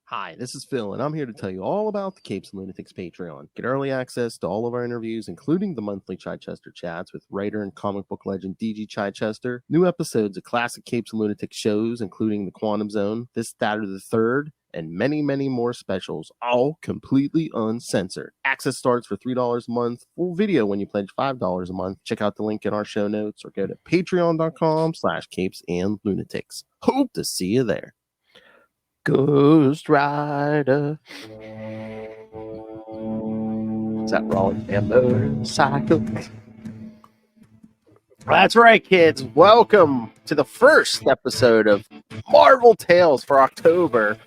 Hi, this is Phil, and I'm here to tell you all about the Capes and Lunatics Patreon. Get early access to all of our interviews, including the monthly Chichester chats with writer and comic book legend DG Chichester, new episodes of classic Capes and Lunatics shows, including The Quantum Zone, This, That, or the Third, and many, many more specials, all completely uncensored. Access starts for $3 a month, full video when you pledge $5 a month. Check out the link in our show notes or go to patreon.com/capesandlunatics. Hope to see you there. Ghost Rider. Is that Rollins and Motorcycle? That's right, kids. Welcome to the first episode of Marvel Tales for October.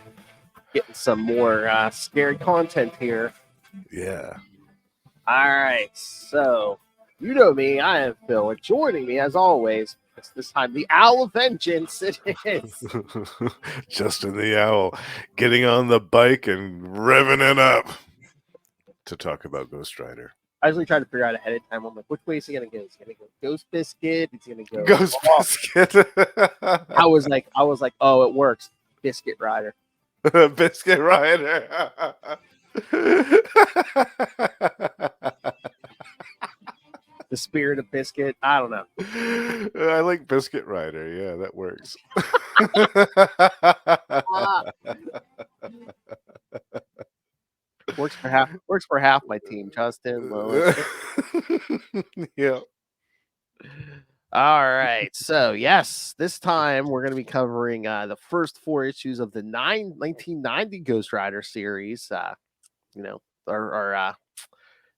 Getting some more scary content here. Yeah. All right, so you know me. I am Phil, and joining me, as always, it's this time the Owl of Vengeance. It is Justin the Owl getting on the bike and revving it up to talk about Ghost Rider. I usually try to figure out ahead of time. I'm like, which way is he gonna go? Is he gonna go Ghost Biscuit? Is he gonna go Ghost Biscuit? I was like, oh, it works. Biscuit Rider. Biscuit Rider. The spirit of Biscuit. I don't know. I like Biscuit Rider. Yeah, that works. Works for half my team, Justin. Yeah. All right. So yes, this time we're going to be covering the first 4 issues of the 1990 Ghost Rider series. Or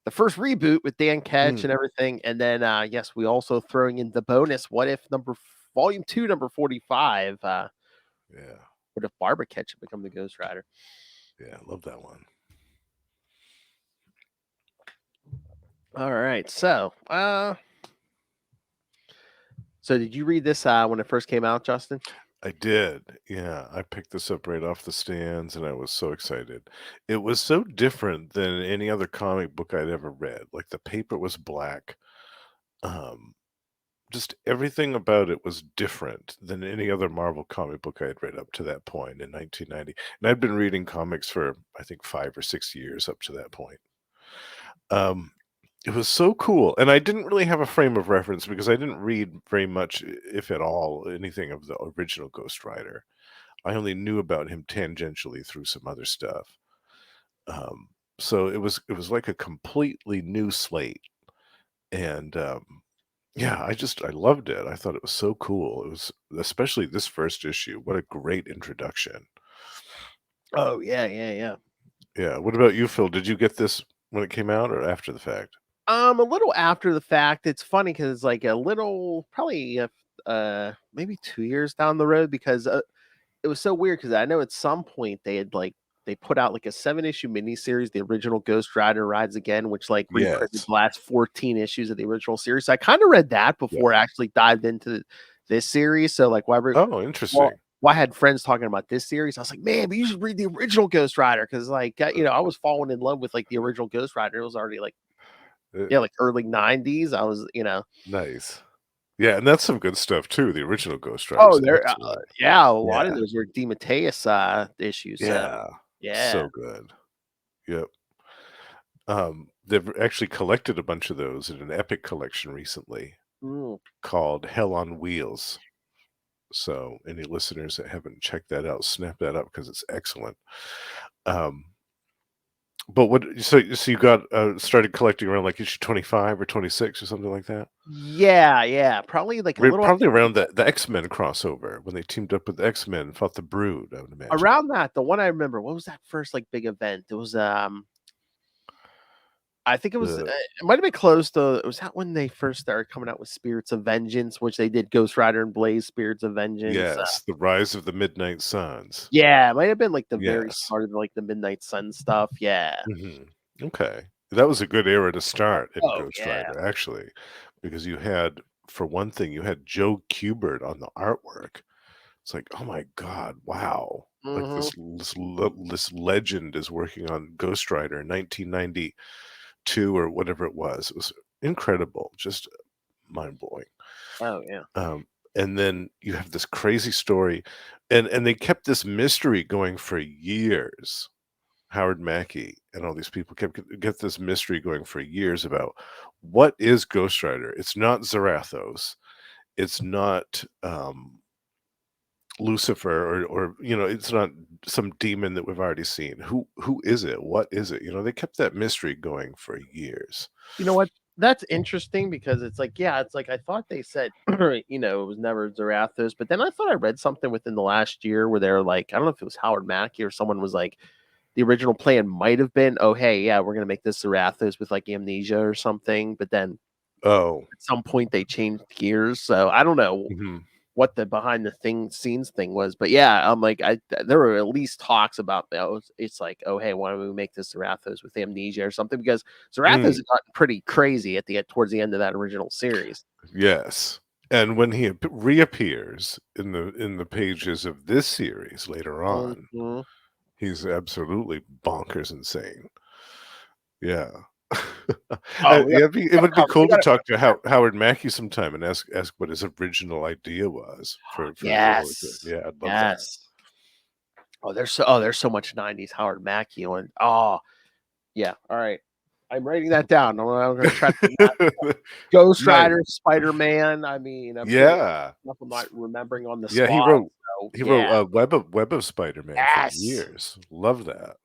the first reboot with Dan Ketch and everything, and then yes, we also throwing in the bonus. What if volume 2, number 45? Yeah. What if Barbara Ketch had become the Ghost Rider? Yeah, I love that one. All right, so did you read this when it first came out, Justin? I did. Yeah, I picked this up right off the stands and I was so excited. It was so different than any other comic book I'd ever read. Like the paper was black. Just everything about it was different than any other Marvel comic book I had read up to that point in 1990. And I'd been reading comics for, I think, 5 or 6 years up to that point. It was so cool. And I didn't really have a frame of reference because I didn't read very much, if at all, anything of the original Ghost Rider. I only knew about him tangentially through some other stuff. So it was like a completely new slate. And yeah, I loved it. I thought it was so cool. It was, especially this first issue. What a great introduction. Oh, yeah. Yeah. What about you, Phil? Did you get this when it came out or after the fact? A little after the fact. It's funny because it's like a little, probably maybe 2 years down the road, because it was so weird because I know at some point they put out like a 7-issue miniseries, the original Ghost Rider Rides Again, which like reprinted the last 14 issues of the original series. So I kind of read that before I actually dived into this series. So like, interesting. I had friends talking about this series. I was like, man, but you should read the original Ghost Rider, because like I was falling in love with like the original Ghost Rider. It was already like like early 90s. I was nice. Yeah, and that's some good stuff too. The original Ghost Rider. Oh, there, a lot of those were DeMatteis issues. Yeah, yeah, so good. Yep. They've actually collected a bunch of those in an epic collection recently called Hell on Wheels. So any listeners that haven't checked that out, snap that up because it's excellent. But so you got started collecting around like issue 25 or 26 or something like that? Yeah. Probably like probably around the X-Men crossover when they teamed up with the X-Men and fought the Brood, I would imagine. Around that, the one I remember, what was that first like big event? It was I think it was it might have been close to, was that when they first started coming out with Spirits of Vengeance, which they did Ghost Rider and Blaze Spirits of Vengeance. Yes, the Rise of the Midnight Suns. Yeah, it might have been like the very start of like the Midnight Sun stuff. Yeah. Okay. That was a good era to start in Ghost Rider, actually, because you had, for one thing, you had Joe Kubert on the artwork. It's like, oh my God, wow. Like this legend is working on Ghost Rider in 1992 or whatever it was. It was incredible, just mind-blowing. Oh yeah. and then you have this crazy story, and they kept this mystery going for years. Howard Mackey and all these people get this mystery going for years about what is Ghost Rider. It's not Zarathos. It's not Lucifer, or it's not some demon that we've already seen. Who is it? What is it? They kept that mystery going for years. You know what? That's interesting because it's like, yeah, it's like I thought they said, it was never Zarathos, but then I thought I read something within the last year where they're like, I don't know if it was Howard Mackey or someone was like, the original plan might have been, oh, hey, yeah, we're gonna make this Zarathos with like amnesia or something, but then at some point they changed gears, so I don't know what the behind the scenes thing was, but yeah, I'm like, there were at least talks about those. It's like, oh, hey, why don't we make this Zarathos with amnesia or something? Because Zarathos has gotten pretty crazy towards the end of that original series. Yes, and when he reappears in the pages of this series later on, he's absolutely bonkers insane. Yeah. It would be cool to talk to Howard Mackey sometime and ask what his original idea was for Yes. Yeah, I'd love that. Oh, there's so much 90s Howard Mackey on. Yeah. All right. I'm writing that down. I'm going to try to Ghost Rider, Spider-Man. I mean, I'm sure I'm not remembering on the spot. He wrote Web of Spider-Man for years. Love that.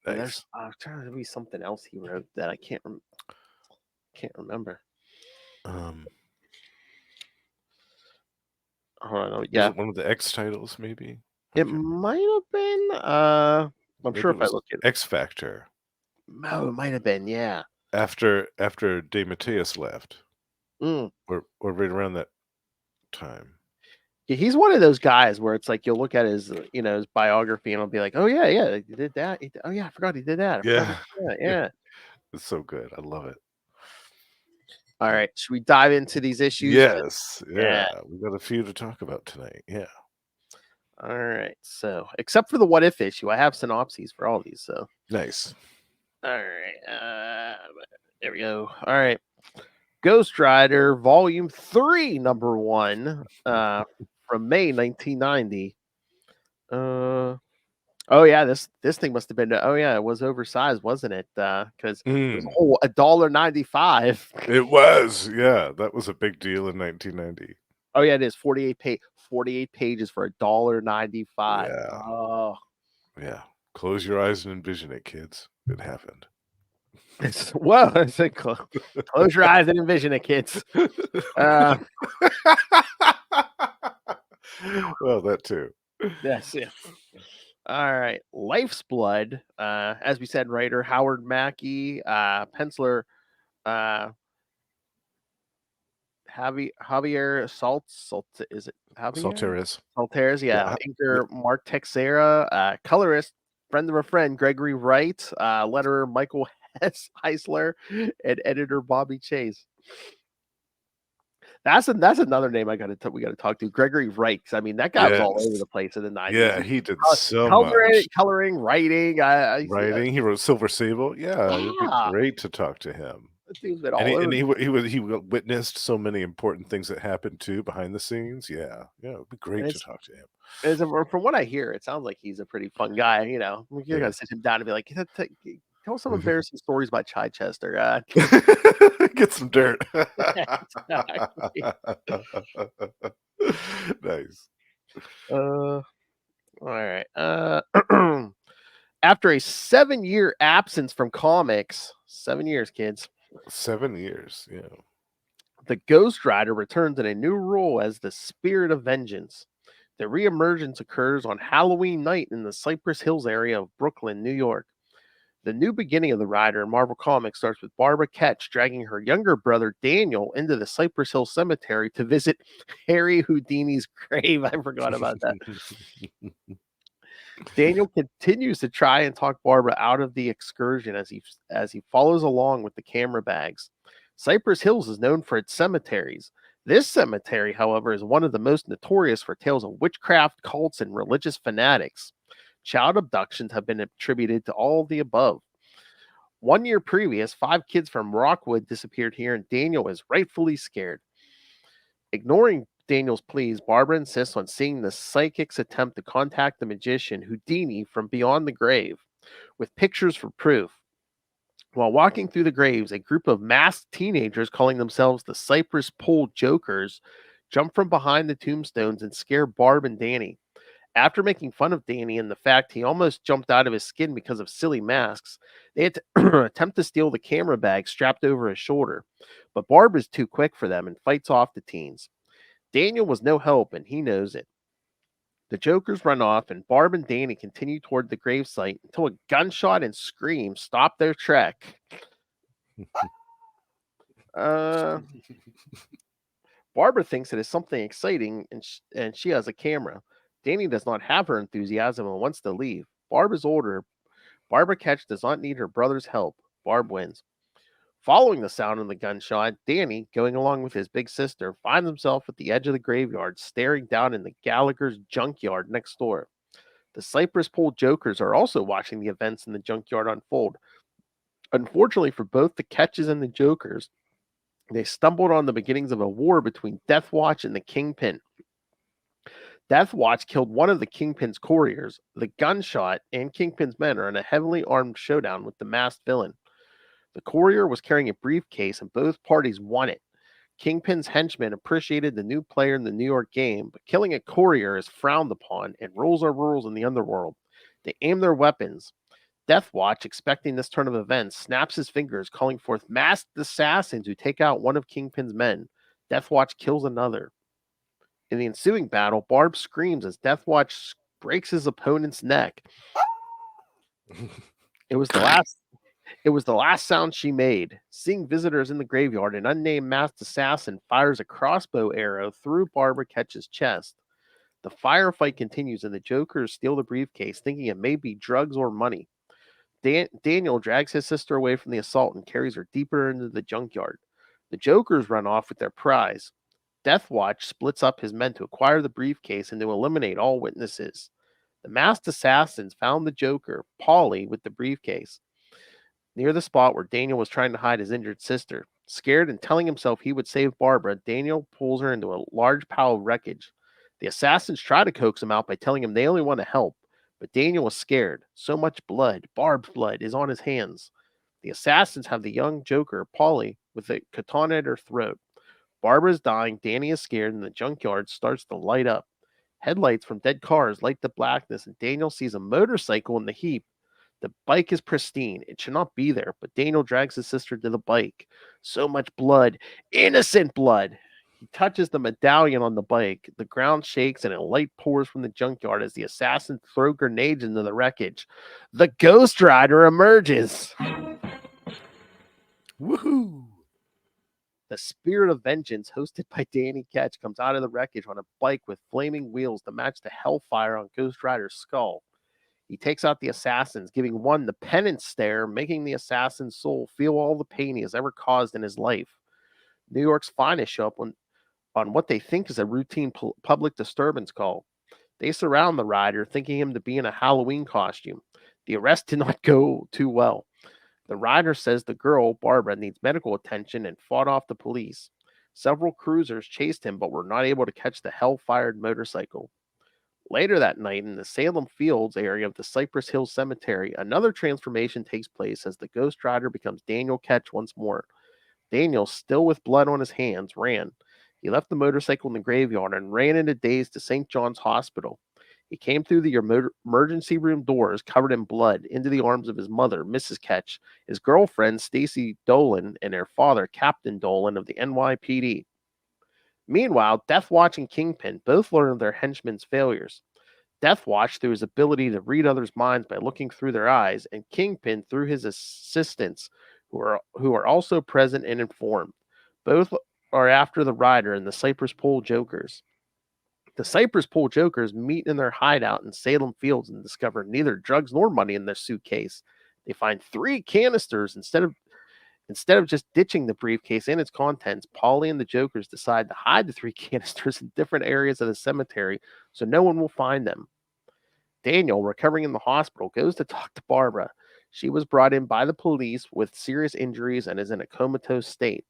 Nice. I'm trying to be something else he wrote that I can't remember. Hold on. Yeah. Was it one of the X titles, maybe? It might have been. I'm maybe sure if I look at X Factor. No, it might have been. Yeah. After DeMatteis left, or right around that time. Yeah, he's one of those guys where it's like you'll look at his his biography and I'll be like, oh yeah, he did that. Oh yeah, I forgot he did that. Yeah. It's so good. I love it. All right, should we dive into these issues? Yes. Yeah. We got a few to talk about tonight. Yeah. All right. So, except for the what if issue, I have synopses for all these. So nice. All right. There we go. All right. Ghost Rider Volume 3, number 1, from May 1990. Oh yeah, this thing must have been. Oh yeah, it was oversized, wasn't it? Because it was a whole $1.95. It was, yeah. That was a big deal in 1990. Oh yeah, it is 48 pages for $1.95. Yeah. Oh yeah. Close your eyes and envision it, kids. It happened. Well, I said close your eyes and envision it, kids. Well, that too. Yes, yeah. All right. Life's Blood. As we said, writer Howard Mackey, penciler Javier is it Javier? Saltares, yeah. Inker Mark Texera, colorist, friend of a friend, Gregory Wright, letterer Michael Heisler, and editor Bobby Chase. That's another name we got to talk to, Gregory Wright. I mean, that guy was all over the place in the 90s. Yeah, he did so much. Coloring, writing. He wrote Silver Sable. Yeah, it'd be great to talk to him. And he witnessed so many important things that happened too behind the scenes. Yeah, it'd be great to talk to him. From what I hear, it sounds like he's a pretty fun guy. You're gonna sit him down and be like, tell some embarrassing stories about Chichester. Get some dirt. Nice. All right. After a 7-year absence from comics, 7 years, kids. 7 years, yeah. The Ghost Rider returns in a new role as the Spirit of Vengeance. The reemergence occurs on Halloween night in the Cypress Hills area of Brooklyn, New York. The new beginning of the Rider in Marvel Comics starts with Barbara Ketch dragging her younger brother Daniel into the Cypress Hill Cemetery to visit Harry Houdini's grave. I forgot about that. Daniel continues to try and talk Barbara out of the excursion as he follows along with the camera bags. Cypress Hills is known for its cemeteries. This cemetery, however, is one of the most notorious for tales of witchcraft, cults, and religious fanatics. Child abductions have been attributed to all of the above. 1 year previous, 5 kids from Rockwood disappeared here, and Daniel is rightfully scared. Ignoring Daniel's pleas, Barbara insists on seeing the psychic's attempt to contact the magician Houdini from beyond the grave, with pictures for proof. While walking through the graves, a group of masked teenagers calling themselves the Cypress Pole Jokers jump from behind the tombstones and scare Barb and Danny. After making fun of Danny and the fact he almost jumped out of his skin because of silly masks, they attempt to steal the camera bag strapped over his shoulder. But Barb is too quick for them and fights off the teens. Daniel was no help, and he knows it. The Jokers run off, and Barb and Danny continue toward the gravesite until a gunshot and scream stop their trek. Uh, Barbara thinks it is something exciting, and she has a camera. Danny does not have her enthusiasm and wants to leave. Barb is older. Barbara Ketch does not need her brother's help. Barb wins. Following the sound of the gunshot, Danny, going along with his big sister, finds himself at the edge of the graveyard, staring down in the Gallagher's junkyard next door. The Cypress Pole Jokers are also watching the events in the junkyard unfold. Unfortunately for both the Ketches and the Jokers, they stumbled on the beginnings of a war between Deathwatch and the Kingpin. Deathwatch killed one of the Kingpin's couriers. The gunshot and Kingpin's men are in a heavily armed showdown with the masked villain. The courier was carrying a briefcase, and both parties won it. Kingpin's henchmen appreciated the new player in the New York game, but killing a courier is frowned upon, and rules are rules in the underworld. They aim their weapons. Deathwatch, expecting this turn of events, snaps his fingers, calling forth masked assassins who take out one of Kingpin's men. Deathwatch kills another. In the ensuing battle, Barb screams as Deathwatch breaks his opponent's neck. It was the last sound she made. Seeing visitors in the graveyard, an unnamed masked assassin fires a crossbow arrow through Barbara Ketch's chest. The firefight continues, and the Jokers steal the briefcase, thinking it may be drugs or money. Daniel drags his sister away from the assault and carries her deeper into the junkyard. The Jokers run off with their prize. Deathwatch splits up his men to acquire the briefcase and to eliminate all witnesses. The masked assassins found the Joker, Polly, with the briefcase near the spot where Daniel was trying to hide his injured sister. Scared and telling himself he would save Barbara, Daniel pulls her into a large pile of wreckage. The assassins try to coax him out by telling him they only want to help, but Daniel was scared. So much blood, Barb's blood, is on his hands. The assassins have the young Joker, Polly, with a katana at her throat. Barbara is dying, Danny is scared, and the junkyard starts to light up. Headlights from dead cars light the blackness, and Daniel sees a motorcycle in the heap. The bike is pristine. It should not be there, but Daniel drags his sister to the bike. So much blood. Innocent blood. He touches the medallion on the bike. The ground shakes and a light pours from the junkyard as the assassins throw grenades into the wreckage. The Ghost Rider emerges. Woohoo! The Spirit of Vengeance, hosted by Danny Ketch, comes out of the wreckage on a bike with flaming wheels to match the hellfire on Ghost Rider's skull. He takes out the assassins, giving one the penance stare, making the assassin's soul feel all the pain he has ever caused in his life. New York's finest show up on what they think is a routine public disturbance call. They surround the rider, thinking him to be in a Halloween costume. The arrest did not go too well. The rider says the girl, Barbara, needs medical attention and fought off the police. Several cruisers chased him but were not able to catch the hell-fired motorcycle. Later that night, in the Salem Fields area of the Cypress Hills Cemetery, another transformation takes place as the Ghost Rider becomes Daniel Ketch once more. Daniel, still with blood on his hands, ran. He left the motorcycle in the graveyard and ran in a daze to St. John's Hospital. He came through the emergency room doors covered in blood into the arms of his mother, Mrs. Ketch, his girlfriend, Stacy Dolan, and their father, Captain Dolan of the NYPD. Meanwhile, Deathwatch and Kingpin both learn of their henchmen's failures. Deathwatch through his ability to read others' minds by looking through their eyes, and Kingpin through his assistants, who are also present and informed. Both are after the Rider and the Cypress Pole Jokers. The Cypress Pole Jokers meet in their hideout in Salem Fields and discover neither drugs nor money in their suitcase. They find 3 canisters instead of just ditching the briefcase and its contents. Polly and the Jokers decide to hide the 3 canisters in different areas of the cemetery so no one will find them. Daniel, recovering in the hospital, goes to talk to Barbara. She was brought in by the police with serious injuries and is in a comatose state.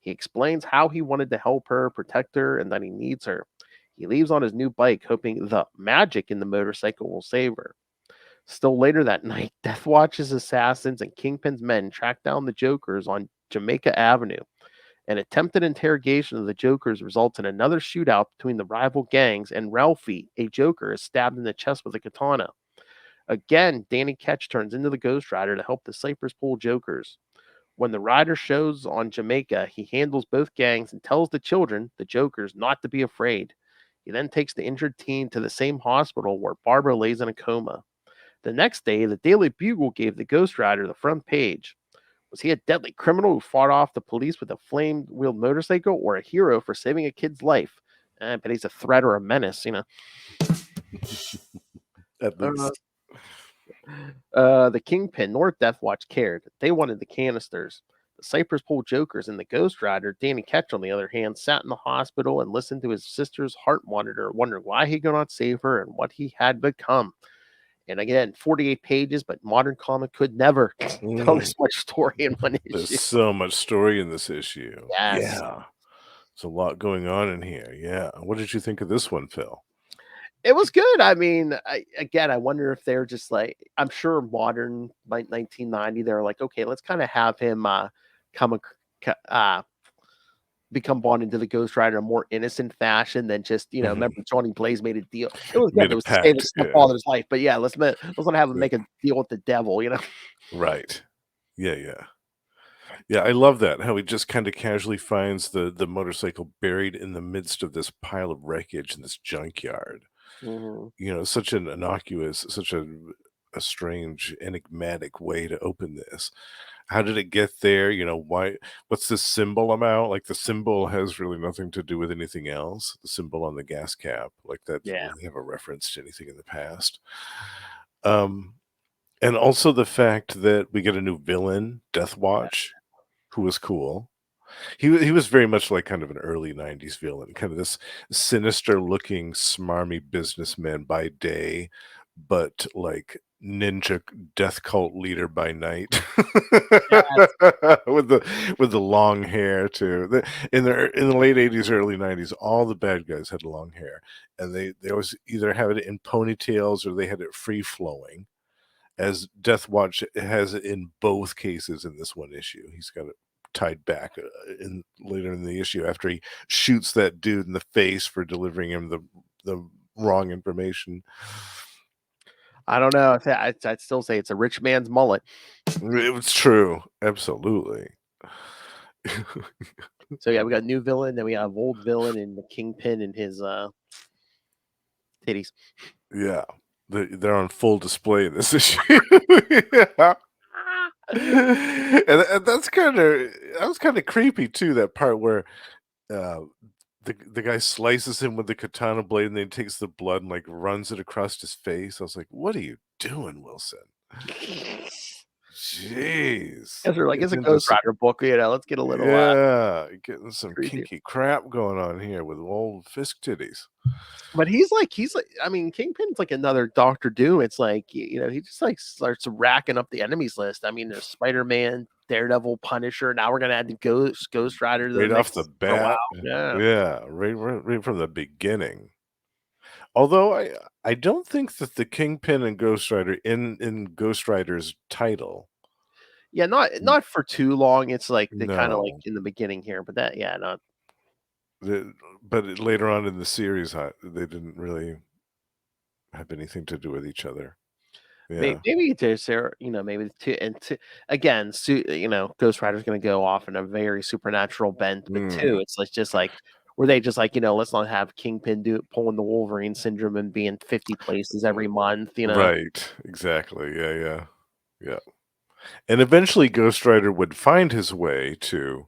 He explains how he wanted to help her, protect her, and that he needs her. He leaves on his new bike, hoping the magic in the motorcycle will save her. Still later that night, Deathwatch's assassins and Kingpin's men track down the Jokers on Jamaica Avenue. An attempted interrogation of the Jokers results in another shootout between the rival gangs, and Ralphie, a Joker, is stabbed in the chest with a katana. Again, Danny Ketch turns into the Ghost Rider to help the Cypress Pool Jokers. When the rider shows on Jamaica, he handles both gangs and tells the children, the Jokers, not to be afraid. He then takes the injured teen to the same hospital where Barbara lays in a coma. The next day, the Daily Bugle gave the Ghost Rider the front page. Was he a deadly criminal who fought off the police with a flame-wheeled motorcycle, or a hero for saving a kid's life? But he's a threat or a menace, you know. At least. The Kingpin nor Deathwatch cared. They wanted the canisters. The Cypress Pool Jokers and the Ghost Rider, Danny Ketch, on the other hand, sat in the hospital and listened to his sister's heart monitor, wondering why he could not save her and what he had become. And again, 48 pages, but modern comic could never tell this much story in one issue. There's so much story in this issue. Yes. Yeah. There's a lot going on in here. Yeah. What did you think of this one, Phil? It was good. I mean, I wonder if they're just like, I'm sure modern, by 1990, they're like, okay, let's kind of have him come become bond into the Ghost Rider in a more innocent fashion than just, remember Johnny Blaze made a deal. It was good. Made It a was to save his pact, yeah. father's life. But yeah, let's not have him make a deal with the devil, Right. Yeah. Yeah, I love that, how he just kind of casually finds the motorcycle buried in the midst of this pile of wreckage in this junkyard. Mhm. Such an innocuous, such a strange, enigmatic way to open this. How did it get there? Why? What's this symbol about? Like, the symbol has really nothing to do with anything else. The symbol on the gas cap, like, that Yeah. really have a reference to anything in the past. And also the fact that we get a new villain, Deathwatch, who was cool. He was very much like kind of an early 90s villain, kind of this sinister-looking, smarmy businessman by day, but like ninja death cult leader by night. Yes. With the long hair too. In the late 80s, early 90s, all the bad guys had long hair, and they always either have it in ponytails or they had it free flowing, as Deathwatch has it in both cases in this one issue. He's got it tied back later in the issue after he shoots that dude in the face for delivering him the wrong information. I don't know. I'd still say it's a rich man's mullet. It's true. Absolutely. So yeah, we got a new villain, then we have old villain and the Kingpin and his titties. Yeah. They're on full display in this issue. Yeah. And that was kind of creepy too, that part where the guy slices him with the katana blade and then takes the blood and like runs it across his face. I was like, what are you doing, Wilson? Jeez. They're like, it's a Getting into Ghost Rider book, let's get a little getting some creepy. kinky crap going on here with old Fisk titties. But he's like, I mean, Kingpin's like another Doctor Doom. It's like, he just like starts racking up the enemies list. I mean, there's Spider-Man, Daredevil, Punisher. Now we're gonna add the Ghost Rider to Right the off the mix for a bat. while. Yeah, right from the beginning. Although I don't think that the Kingpin and Ghost Rider in Ghost Rider's title. Yeah, not for too long. It's like they kind of like No. in the beginning here, but that not. But later on in the series, they didn't really have anything to do with each other. Yeah. Maybe there's maybe again, Ghost Rider's going to go off in a very supernatural bent, but two, it's like just like were they just like let's not have Kingpin pulling the Wolverine syndrome and being 50 places every month, Right. Exactly. Yeah. And eventually, Ghost Rider would find his way to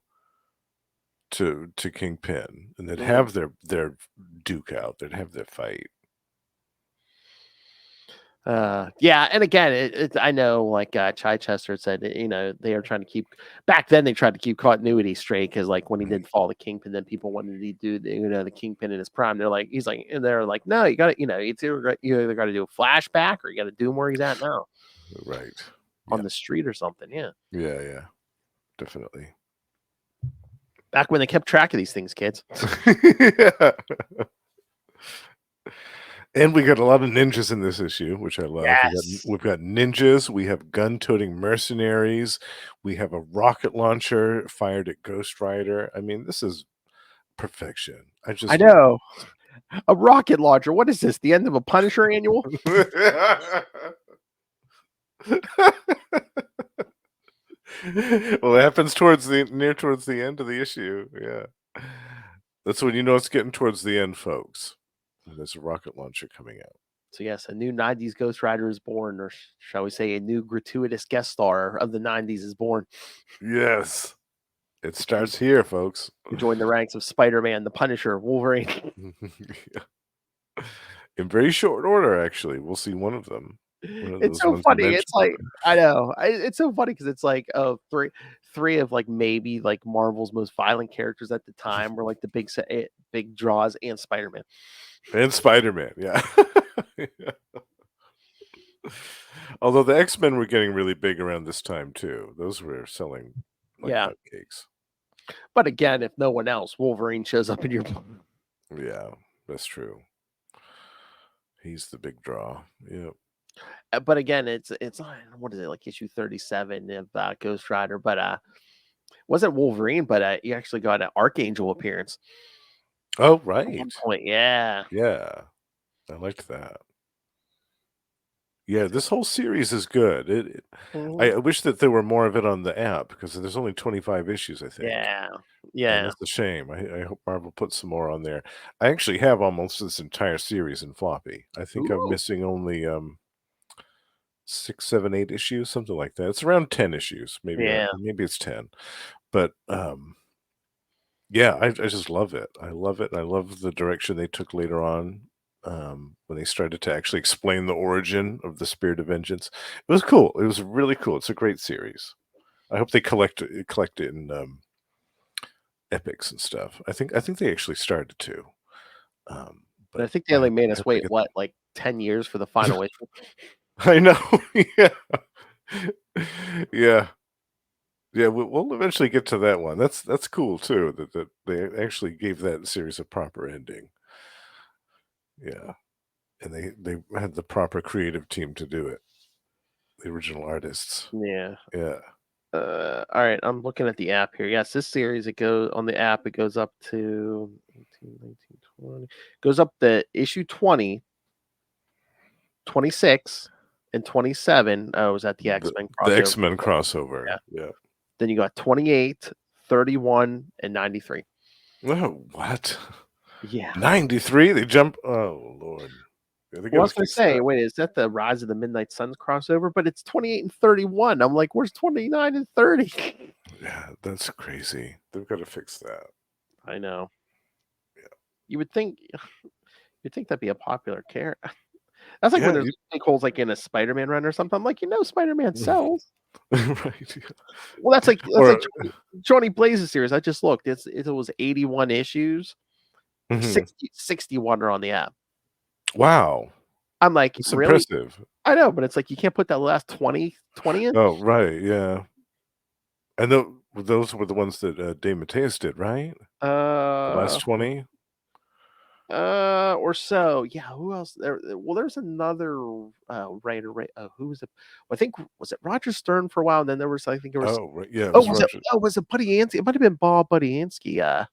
Kingpin, and they'd have their duke out. They'd have their fight. Yeah, and again, I know, like Chichester said, they are trying to keep. Back then, they tried to keep continuity straight because, like, when he did follow the Kingpin, then people wanted to do the Kingpin in his prime. They're like, they're like, no, you got to, it's you either got to do a flashback or you got to do him where he's at now, Right, on the street or something. Yeah. Yeah, definitely. Back when they kept track of these things, kids. Yeah. And we got a lot of ninjas in this issue, which I love. Yes. We've got ninjas, we have gun-toting mercenaries, we have a rocket launcher fired at Ghost Rider. I mean, this is perfection. I I just know. A rocket launcher. What is this? The end of a Punisher annual? Well, it happens towards the end of the issue. Yeah. That's when you know it's getting towards the end, folks. When there's a rocket launcher coming out. So yes, a new 90s Ghost Rider is born, or shall we say a new gratuitous guest star of the 90s is born. Yes. It starts here, folks. To join the ranks of Spider-Man, the Punisher, Wolverine. Yeah. In very short order, actually. We'll see one of them. One of It's those so ones you funny. It's like, mentioned. I know. It's so funny because it's like, oh, three of like maybe like Marvel's most violent characters at the time were like the big draws, and Spider-Man. And Spider-Man, yeah. Yeah. Although the X-Men were getting really big around this time too. Those were selling like Yeah. hotcakes. But again, if no one else, Wolverine shows up in your Yeah, that's true. He's the big draw. Yep. but again, it's what is it, like issue 37 of Ghost Rider, but wasn't Wolverine, but he actually got an Archangel appearance Oh, at right. one point. Yeah. Yeah. I liked that. Yeah, this whole series is good. I wish that there were more of it on the app because there's only 25 issues, I think. Yeah. And Yeah. that's a shame. I hope Marvel puts some more on there. I actually have almost this entire series in floppy. I think I'm Ooh. missing only 6, 7, 8 issues, something like that. It's around 10 issues, maybe. Yeah. Maybe it's 10, but yeah, I just love it. I love it. I love the direction they took later on when they started to actually explain the origin of the Spirit of Vengeance. It was cool. It was really cool. It's a great series. I hope they collect it in epics and stuff. I think they actually started to. And But I think they I only hope, made I us hope they wait, get. what, like 10 years for the final issue? I know. Yeah. Yeah. Yeah, we'll eventually get to that one. That's cool too, that they actually gave that series a proper ending. Yeah, and they had the proper creative team to do it, the original artists. Yeah. Yeah. All right, I'm looking at the app here. Yes, this series, it goes on the app, it goes up to 18, 19, 20. Goes up to issue 20, 26, and 27. Oh, it was at the X-Men The crossover. X-Men crossover. Yeah. Yeah. Then you got 28, 31, and 93. Oh, what? Yeah. 93? They jump. Oh, Lord. Yeah, they Well, I gotta was gonna fix say, that. wait, is that the Rise of the Midnight Suns crossover? But it's 28 and 31. I'm like, where's 29 and 30? Yeah, that's crazy. They've got to fix that. I know. Yeah. You would think you'd think that'd be a popular character. That's like when Yeah, there's big holes like in a Spider-Man run or something. I'm like, Spider-Man sells. right. Well, that's like Or Johnny Blaze's series. I just looked. It was 81 issues. mhm. 61 are on the app. Wow, I'm like, that's really? impressive. I know, but it's like you can't put that last 20 in. Oh, right, yeah. And those were the ones that Dave Mateus did, right? The last Uh 20? or so. Yeah, who else there? Well, there's another writer, right? Who was it? I think, was it Roger Stern for a while, and then there was, I think, there was, Oh, right, yeah, it was Roger. was it Buddy Ansky? It might have been Bob Buddy Ansky.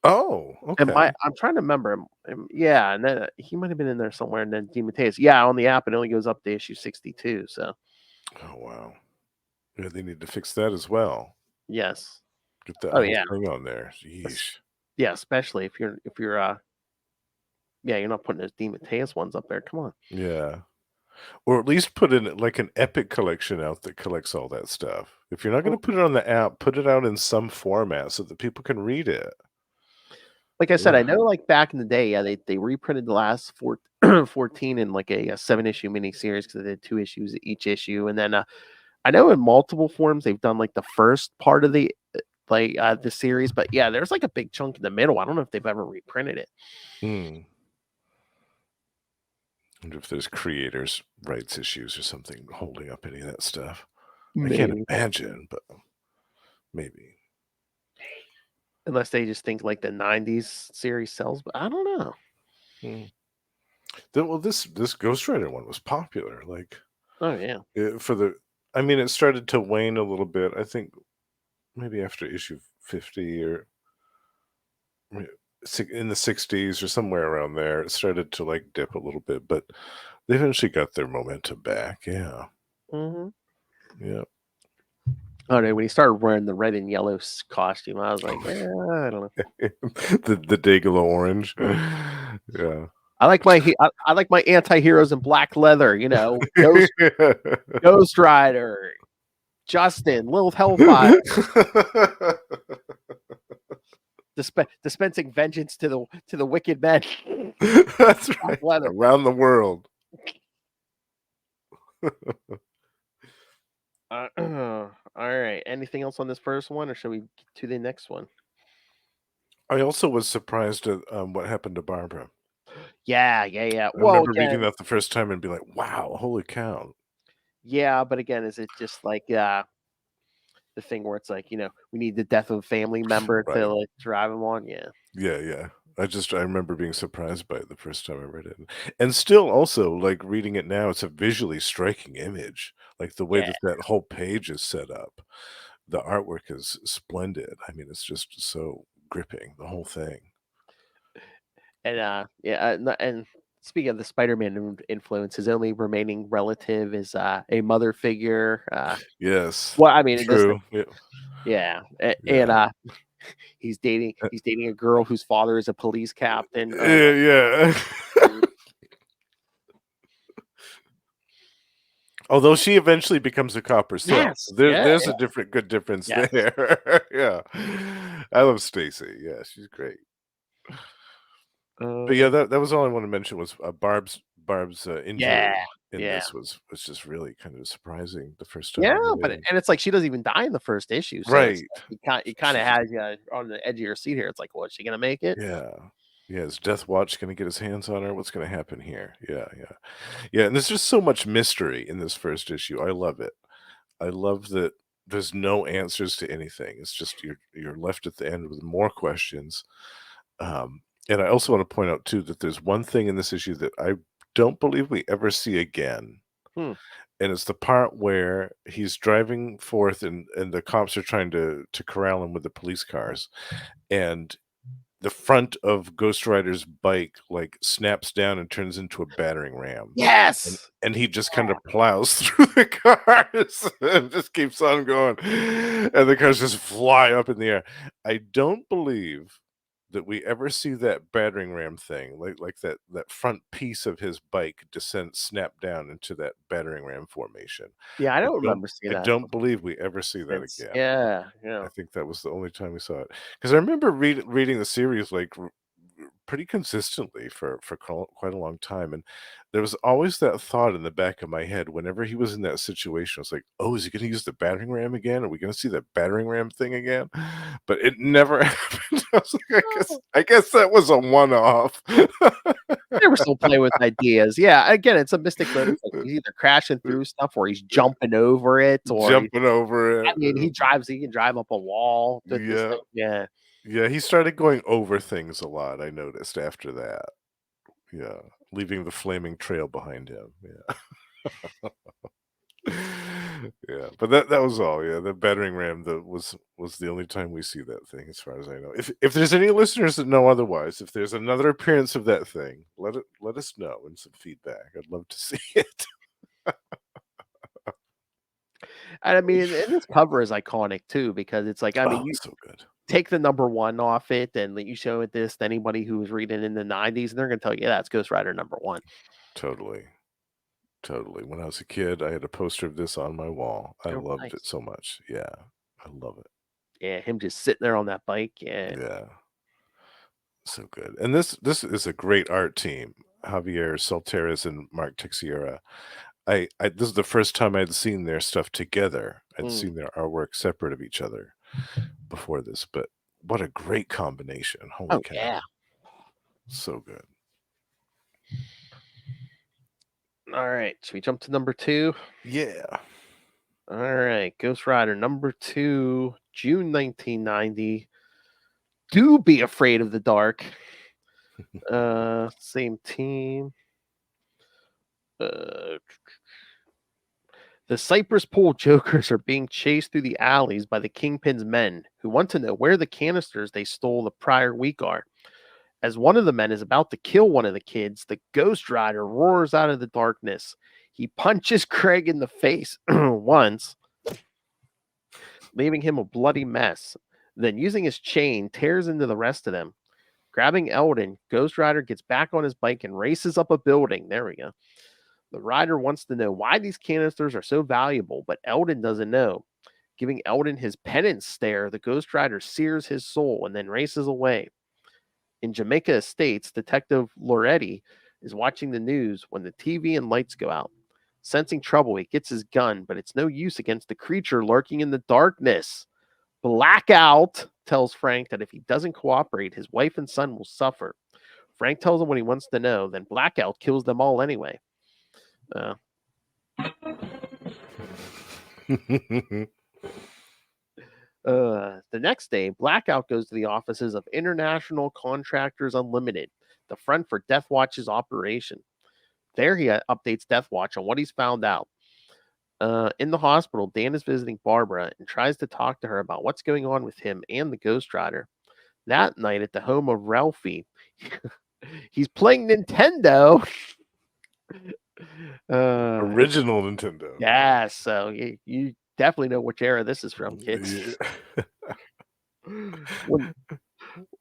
Oh, And okay. I'm trying to remember him. Yeah, and then he might have been in there somewhere. And then DeMatteis. Yeah, on the app it only goes up to issue 62. So Oh, wow. Yeah, they need to fix that as well. yes. Get that Oh whole yeah. thing on there. Yeesh. Yeah, especially if you're yeah, you're not putting those DeMatteis ones up there. Come on. Yeah. Or at least put in, like, an Epic collection out that collects all that stuff. If you're not gonna put it on the app, put it out in some format so that people can read it. Like I said, I Ugh. know like back in the day, yeah, they reprinted the last 14 in like a 7-issue miniseries because they did 2 issues each issue. And then I know in multiple forms they've done like the first part of the series, but yeah, there's like a big chunk in the middle. I don't know if they've ever reprinted it. Hmm. Wonder if there's creators' rights issues or something holding up any of that stuff. I can't Maybe. imagine, but maybe. Unless they just think like the '90s series sells, but I don't know. Well, this Ghost Rider one was popular. Like, Oh yeah. I mean, it started to wane a little bit. I think maybe after issue 50 or in the 60s or somewhere around there, it started to like dip a little bit, but they eventually got their momentum back. Yeah. Mm-hmm. Yeah. Oh no, when he started wearing the red and yellow costume, I was like, I don't know. the Dayglow orange. Yeah. I like I like my anti-heroes in black leather, Ghost Rider, Justin, Lil Hellfire, dispensing vengeance to the wicked men. That's Black right. leather. Around the world. All right. Anything else on this first one, or shall we get to the next one? I also was surprised at what happened to Barbara. Yeah. I Well, remember reading again, that the first time and be like, "Wow, holy cow!" yeah, but again, is it just like the thing where it's like we need the death of a family member to Right? like drive him on? Yeah. Yeah. I remember being surprised by it the first time I read it, and still also like reading it now. It's a visually striking image, like the way Yeah. that whole page is set up. The artwork is splendid. I mean, it's just so gripping. The whole thing. And and speaking of the Spider-Man influence, his only remaining relative is a mother figure. Yes, Well, I mean, in this, true. Yeah, yeah, and yeah. he's dating a girl whose father is a police captain. Oh my. Yeah. Although she eventually becomes a cop herself. Yes, There's a good difference yes. there. Yeah. I love Stacy. Yeah, she's great. But yeah, Uh, that was all I wanted to mention was Barb's yeah, injury in yeah, this was just really kind of surprising the first time yeah. I read But it. it's like she doesn't even die in the first issue, so it's Right. you kind of She's has you on the edge of your seat here. It's like, well, is she gonna make it? yeah. Yeah, is Deathwatch gonna get his hands on her? What's gonna happen here? Yeah. Yeah, and there's just so much mystery in this first issue. I love it. I love that there's no answers to anything. It's just you're left at the end with more questions. And I also want to point out too that there's one thing in this issue that I don't believe we ever see again. Hmm. And it's the part where he's driving forth and the cops are trying to corral him with the police cars. And the front of Ghost Rider's bike like snaps down and turns into a battering ram. Yes. And he just kind of plows through the cars and just keeps on going. And the cars just fly up in the air. I don't believe that we ever see that battering ram thing, like that front piece of his bike snap down into that battering ram formation. Yeah, I I don't don't remember seeing I that don't believe we ever see that since. again. Yeah. I think that was the only time we saw it. Because I remember reading the series like pretty consistently for quite a long time, and there was always that thought in the back of my head whenever he was in that situation. I was like, "Oh, is he going to use the battering ram again? Are we going to see that battering ram thing again?" But it never happened. I was like, I guess that was a one-off. They were still playing with ideas. Yeah, again, it's a mystic mode. It's like he's either crashing through stuff or he's jumping over it, or Jumping over I it. mean, he can drive up a wall with this Yeah, thing. Yeah. yeah. He started going over things a lot. I noticed after that. Yeah, leaving the flaming trail behind him. Yeah. Yeah, but that was all. Yeah, the battering ram that was the only time we see that thing, as far as I know. If there's any listeners that know otherwise, if there's another appearance of that thing, let us know and some feedback. I'd love to see it. And I mean, and this cover is iconic too, because it's like, I mean, Oh, you so good. take the number one off it and you show it this to anybody who was reading in the '90s, and they're gonna tell you, yeah, that's Ghost Rider number one. Totally, totally. When I was a kid, I had a poster of this on my wall. I Oh, loved it nice. so much. Yeah, I love it. Yeah, him just sitting there on that bike. Yeah. Yeah. So good. And this is a great art team. Javier Solteres and Mark Texiera. I this is the first time I'd seen their stuff together. I'd Mm. seen their artwork separate of each other before this, but what a great combination. Holy Oh cow. yeah. So good. All right. Should we jump to number two? Yeah. All right. Ghost Rider number two, June 1990. do be afraid of the dark. Same team. The Cypress Pool Jokers are being chased through the alleys by the Kingpin's men, who want to know where the canisters they stole the prior week are. As one of the men is about to kill one of the kids, the Ghost Rider roars out of the darkness. He punches Craig in the face once, leaving him a bloody mess. Then, using his chain, tears into the rest of them. Grabbing Eldon, Ghost Rider gets back on his bike and races up a building. There we go. The rider wants to know why these canisters are so valuable, but Eldon doesn't know. Giving Eldon his penance stare, the Ghost Rider sears his soul and then races away. In Jamaica Estates, Detective Loretti is watching the news when the TV and lights go out. Sensing trouble, he gets his gun, but it's no use against the creature lurking in the darkness. Blackout tells Frank that if he doesn't cooperate, his wife and son will suffer. Frank tells him what he wants to know, then Blackout kills them all anyway. The next day, Blackout goes to the offices of International Contractors Unlimited, the front for Deathwatch's operation. There he updates Deathwatch on what he's found out. In the hospital, Dan is visiting Barbara and tries to talk to her about what's going on with him and the Ghost Rider. That night at the home of Ralphie, he's playing Nintendo. Original Nintendo. Yeah, so you definitely know which era this is from, kids. Yeah.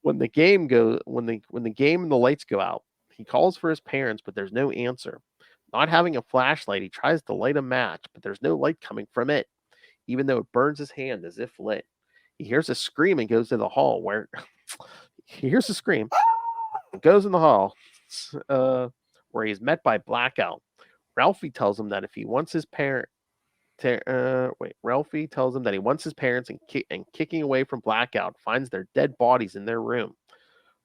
when the game and the lights go out, he calls for his parents, but there's no answer. Not having a flashlight, he tries to light a match, but there's no light coming from it, even though it burns his hand as if lit. He hears a scream and goes to the hall where he hears a scream, goes in the hall, where he's met by Blackout. Ralphie tells him that if he wants his Ralphie tells him that he wants his parents and kicking away from Blackout finds their dead bodies in their room.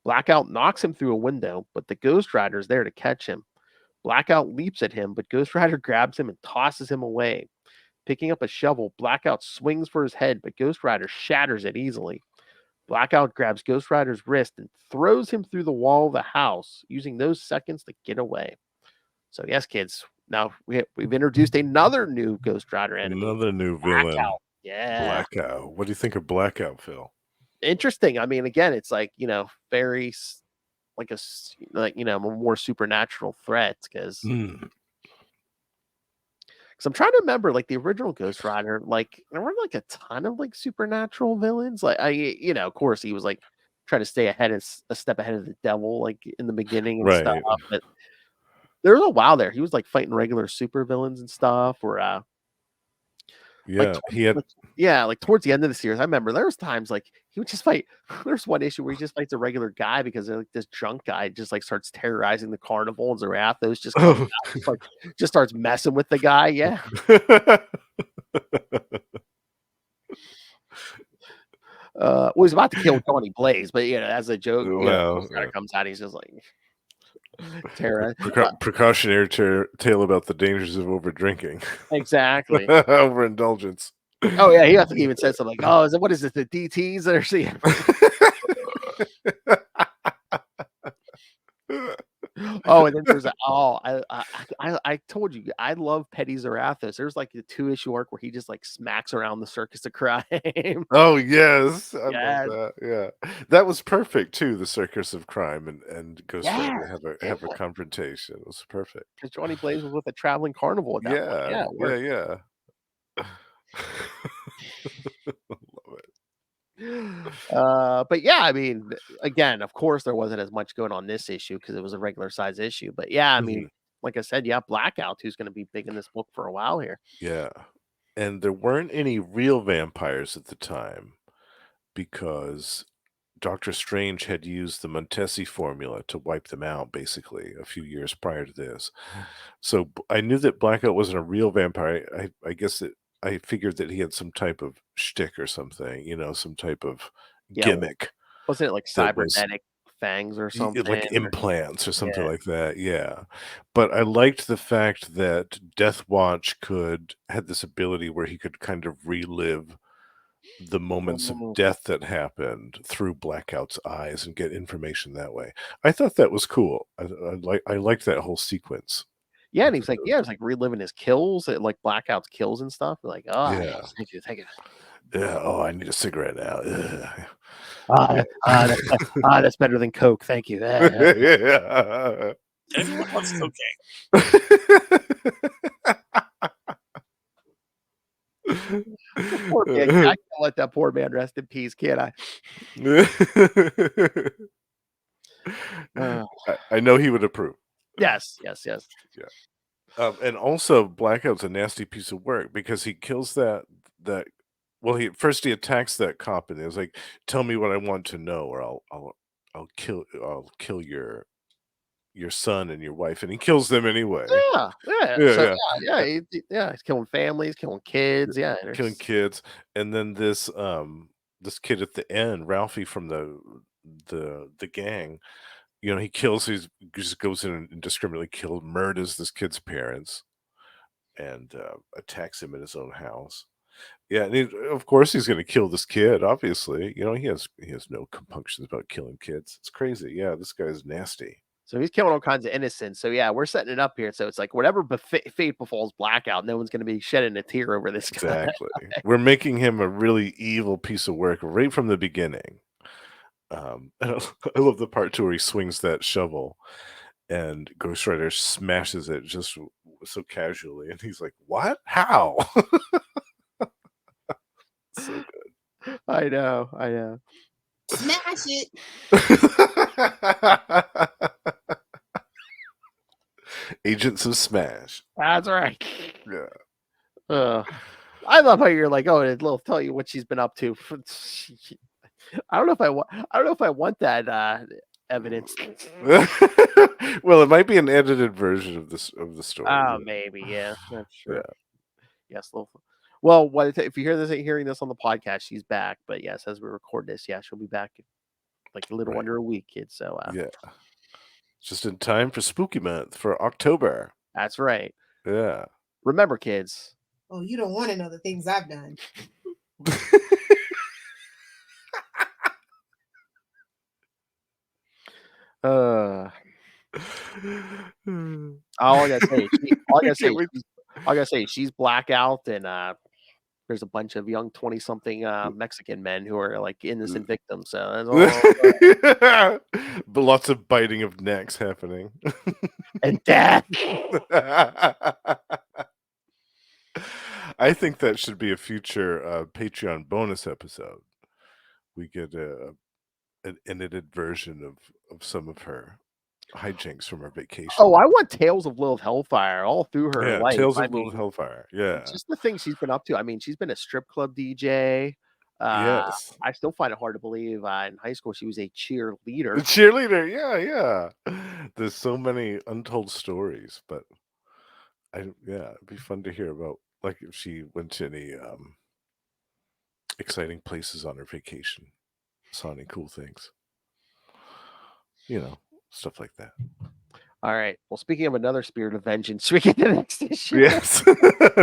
Blackout knocks him through a window, but the Ghost Rider is there to catch him. Blackout leaps at him, but Ghost Rider grabs him and tosses him away. Picking up a shovel, Blackout swings for his head, but Ghost Rider shatters it easily. Blackout grabs Ghost Rider's wrist and throws him through the wall of the house, using those seconds to get away. So yes, kids, now we've introduced another new Ghost Rider enemy. Another new villain. Blackout. Yeah. Blackout. What do you think of Blackout, Phil? Interesting. I mean, again, it's like, very like a more supernatural threat because I'm trying to remember like the original Ghost Rider, like there were like a ton of like supernatural villains. Like of course he was like trying to stay a step ahead of the devil, like in the beginning and stuff. But there was a while there he was like fighting regular super villains and stuff. Or like towards the end of the series, I remember there was times like he would just fight. There's one issue where he just fights a regular guy because like this drunk guy just like starts terrorizing the carnival, and Zarathos just comes out, just starts messing with the guy. Yeah. He's about to kill Johnny Blaze, but as a joke, comes out, he's just like precautionary tale about the dangers of over drinking. Exactly. Overindulgence. Oh yeah, he even said something like, "Oh, what is it? The DTs that are seeing?" Oh, and then there's I told you I love Petty Zarathos. There's like the 2-issue arc where he just like smacks around the circus of crime. Oh yes, I love that. Yeah, that was perfect too. The circus of crime and Ghost Rider have a confrontation. It was perfect because Johnny Blaze was with a traveling carnival at that point. Yeah. Love it. But yeah, I mean, again, of course, there wasn't as much going on this issue because it was a regular size issue. But yeah, I mean, like I said, Blackout, who's going to be big in this book for a while here. Yeah, and there weren't any real vampires at the time because Dr. Strange had used the Montesi formula to wipe them out, basically, a few years prior to this. So I knew that Blackout wasn't a real vampire. I guess I figured that he had some type of shtick or something, some type of gimmick. Wasn't it like cybernetic fangs or something? Like implants or something like that, yeah. But I liked the fact that Deathwatch had this ability where he could kind of relive the moments of death that happened through Blackout's eyes and get information that way. I thought that was cool. I liked that whole sequence. Yeah, and he was like, yeah, it was like reliving his kills, like Blackout's kills and stuff. Like, oh, Yeah. yes, thank you. Yeah. Oh, I need a cigarette now. That's better than Coke. Thank you. Yeah. Everyone loves cocaine. Poor man. I can't let that poor man rest in peace, can I? I know he would approve. Yes. Yeah. And also, Blackout's a nasty piece of work because he kills that. Well, he attacks that cop and he's like, "Tell me what I want to know, or I'll kill your son and your wife," and he kills them anyway. Yeah. He's killing families, killing kids. Yeah, killing kids, and then this kid at the end, Ralphie from the gang, he just goes in and indiscriminately murders this kid's parents, and attacks him in his own house. Yeah, and of course he's going to kill this kid. Obviously, he has no compunctions about killing kids. It's crazy. Yeah, this guy's nasty. So he's killing all kinds of innocents. So yeah, we're setting it up here. So it's like whatever fate befalls Blackout, no one's going to be shedding a tear over this guy. Exactly. We're making him a really evil piece of work right from the beginning. And I love the part too where he swings that shovel and Ghost Rider smashes it just so casually, and he's like, "What? How?" So good. I know. Smash it. Agents of Smash. That's right. Yeah. I love how you're like, oh, it'll tell you what she's been up to. I don't know if I want that evidence. Well, it might be an edited version of the story. Oh, maybe, yeah, that's true. Yeah. Yes, well, if you hearing this on the podcast, she's back. But yes, as we record this, yeah, she'll be back like a little under a week, kids. So yeah, just in time for Spooky Month for October. That's right. Yeah. Remember, kids. Oh, you don't want to know the things I've done. All I gotta say, she's Blackout, and there's a bunch of young 20-something Mexican men who are like innocent victims. So that's all. But lots of biting of necks happening. And death. I think that should be a future Patreon bonus episode. We get an edited version of some of her hijinks from her vacation. Oh, I want Tales of Lilith Hellfire all through her life. Tales of Lilith Hellfire. Yeah. Just the things she's been up to. I mean, she's been a strip club DJ. Yes. I still find it hard to believe in high school she was a cheerleader. Yeah. There's so many untold stories, but it'd be fun to hear about, like, if she went to any exciting places on her vacation, saw any cool things, stuff like that. All right. Well, speaking of another spirit of vengeance, we get to the next issue. Yes.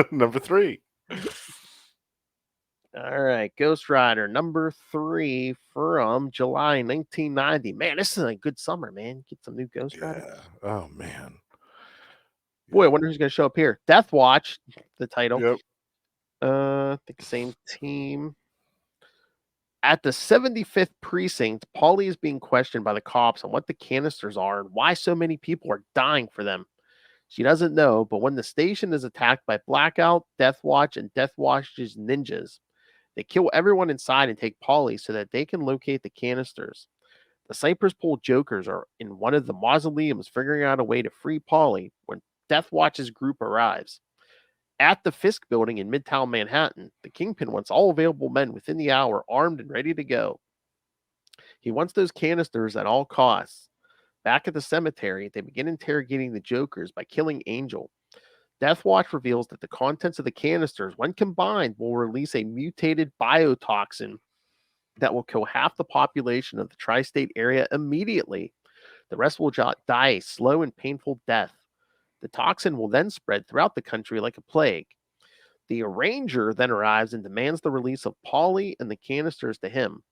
Number 3. All right. Ghost Rider number 3 from July 1990. Man, this is a good summer, man. Get some new Ghost Rider. Oh, man. Boy, I wonder who's going to show up here. Deathwatch, the title. Yep. I think same team. At the 75th precinct, Polly is being questioned by the cops on what the canisters are and why so many people are dying for them. She doesn't know, but when the station is attacked by Blackout, Deathwatch, and Deathwatch's ninjas, they kill everyone inside and take Polly so that they can locate the canisters. The Cypress Pole Jokers are in one of the mausoleums figuring out a way to free Polly when Deathwatch's group arrives. At the Fisk building in Midtown Manhattan, the Kingpin wants all available men within the hour armed and ready to go. He wants those canisters at all costs. Back at the cemetery, they begin interrogating the Jokers by killing Angel. Deathwatch reveals that the contents of the canisters, when combined, will release a mutated biotoxin that will kill half the population of the tri-state area immediately. The rest will die a slow and painful death. The toxin will then spread throughout the country like a plague. The Arranger then arrives and demands the release of Paulie and the canisters to him.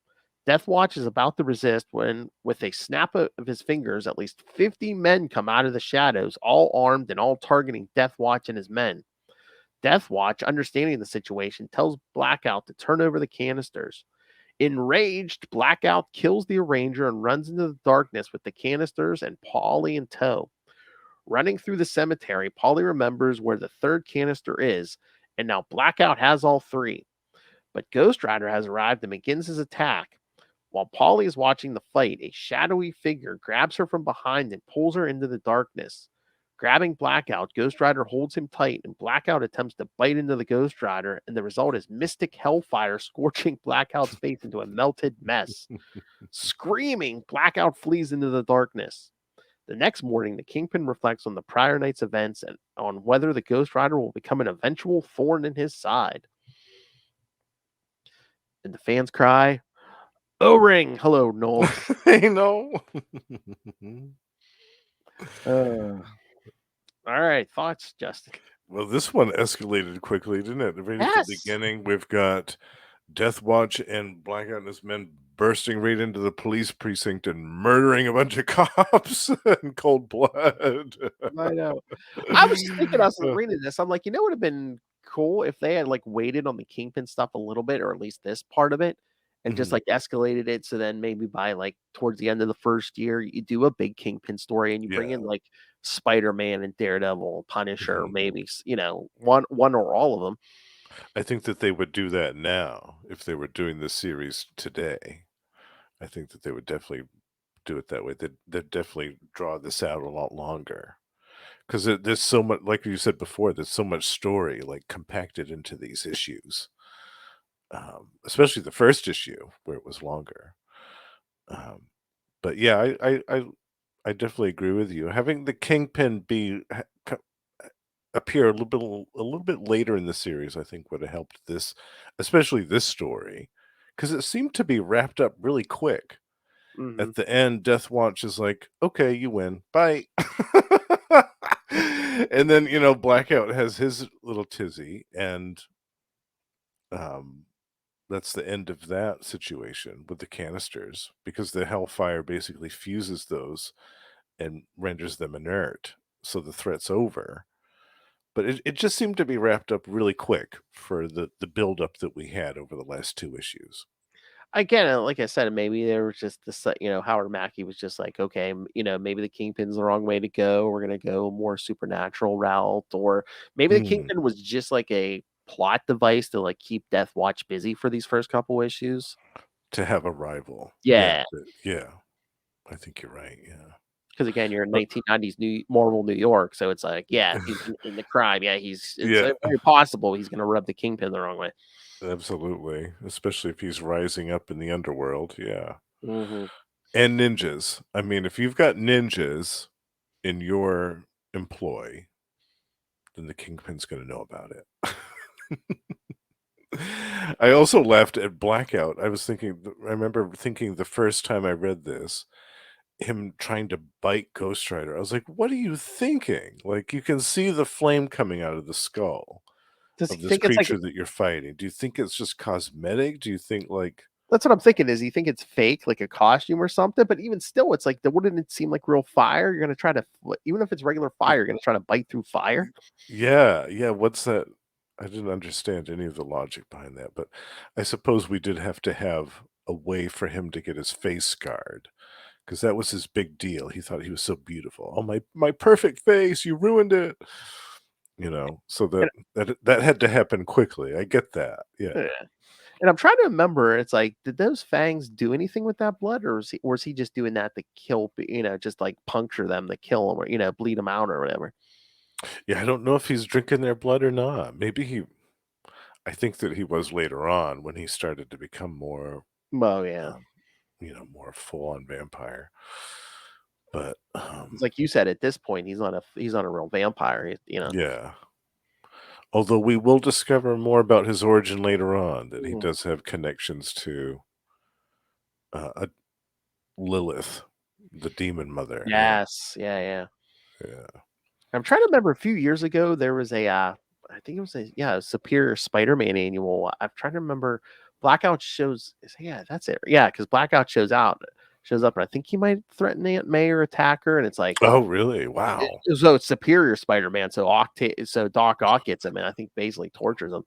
Deathwatch is about to resist when, with a snap of his fingers, at least 50 men come out of the shadows, all armed and all targeting Deathwatch and his men. Deathwatch, understanding the situation, tells Blackout to turn over the canisters. Enraged, Blackout kills the Arranger and runs into the darkness with the canisters and Paulie in tow. Running through the cemetery, Paulie remembers where the third canister is, and now Blackout has all three. But Ghost Rider has arrived and begins his attack. While Paulie is watching the fight, a shadowy figure grabs her from behind and pulls her into the darkness. Grabbing Blackout, Ghost Rider holds him tight, and Blackout attempts to bite into the Ghost Rider, and the result is mystic hellfire scorching Blackout's face into a melted mess. Screaming, Blackout flees into the darkness. The next morning, the Kingpin reflects on the prior night's events and on whether the Ghost Rider will become an eventual thorn in his side. And the fans cry, O-ring! Hello, Noel. I know. All right, thoughts, Justin? Well, this one escalated quickly, didn't it? Right at the Yes. beginning, we've got Deathwatch and Blackout and his men bursting right into the police precinct and murdering a bunch of cops in cold blood. I know. I was just thinking, I was reading this. I'm like, it would have been cool if they had like waited on the Kingpin stuff a little bit, or at least this part of it, and just Mhm. like escalated it. So then maybe by like towards the end of the first year, you do a big Kingpin story and you bring Yeah. in like Spider-Man and Daredevil, Punisher, Mhm. maybe one or all of them. I think that they would do that now if they were doing this series today. I think that they would definitely do it that way. They'd definitely draw this out a lot longer. Because there's so much, like you said before, there's so much story like compacted into these issues, especially the first issue where it was longer. But yeah, I definitely agree with you. Having the Kingpin appear a little bit later in the series, I think would have helped this, especially this story, because it seemed to be wrapped up really quick. Mhm. At the end, Deathwatch is like, "Okay, you win. Bye." And then, Blackout has his little tizzy, and um, that's the end of that situation with the canisters, because the Hellfire basically fuses those and renders them inert, so the threat's over. But it just seemed to be wrapped up really quick for the buildup that we had over the last 2 issues. Again, like I said, maybe there was just this, Howard Mackie was just like, okay, maybe the Kingpin's the wrong way to go. We're gonna go more supernatural route, or maybe the Mm, Kingpin was just like a plot device to like keep Death Watch busy for these first couple issues. to have a rival. Yeah, Yeah, yeah, I think you're right, yeah. because again, you're in But 1990s Marvel New York, so it's like, yeah, if he's in the crime, yeah, it's yeah, very possible he's gonna rub the Kingpin the wrong way. absolutely, especially if he's rising up in the underworld, yeah. Hmm. And ninjas. I mean, if you've got ninjas in your employ, then the Kingpin's gonna know about it. I also laughed at Blackout. I remember thinking the first time I read this, him trying to bite Ghost Rider. I was like, "What are you thinking?" Like, you can see the flame coming out of the skull Does of he this think it's like? creature that you're fighting. Do you think it's just cosmetic? Do you think, like That's what I'm thinking. Is you think it's fake, like a costume or something? But even still, it's like, wouldn't it seem like real fire? You're gonna try to, even if it's regular fire, you're gonna try to bite through fire. Yeah, yeah, what's that? I didn't understand any of the logic behind that, but I suppose we did have to have a way for him to get his face scarred, because that was his big deal. He thought he was so beautiful. "Oh, my perfect face, you ruined it." So And, that had to happen quickly. I get that. Yeah. yeah. And I'm trying to remember. It's like, did those fangs do anything with that blood, or was he just doing that to kill? Just like puncture them to kill them, or bleed them out or whatever. Yeah, I don't know if he's drinking their blood or not. I think that he was later on when he started to become more, Oh yeah, um, more full-on vampire. But, it's like you said. At this point, he's not a real vampire. yeah. Although we will discover more about his origin later on, that he Mhm. does have connections to, a Lilith, the demon mother. Yeah, Yes, yeah, yeah. yeah. I'm trying to remember a few years ago, there was a I think it was a Superior Spider-Man annual. I'm trying to remember. Blackout shows. Yeah, that's it. Yeah, because Blackout shows up, and I think he might threaten Aunt May or attack her, and it's like, Oh, really? Wow. so it's Superior Spider-Man. So Doc Ock gets him, and I think basically tortures him.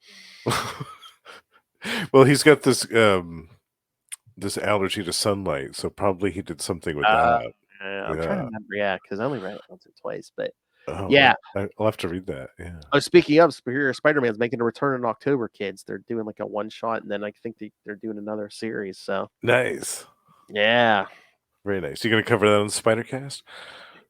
Well, he's got this this allergy to sunlight, so probably he did something with that. I'm trying to remember. Yeah, because I only read it once or twice, but Oh, yeah. I'll have to read that. Yeah. Oh, speaking of Superior Spider-Man's making a return in October, kids. They're doing like a one shot, and then I think they're doing another series. So Nice. yeah. Very nice. You gonna cover that on the Spider-Cast?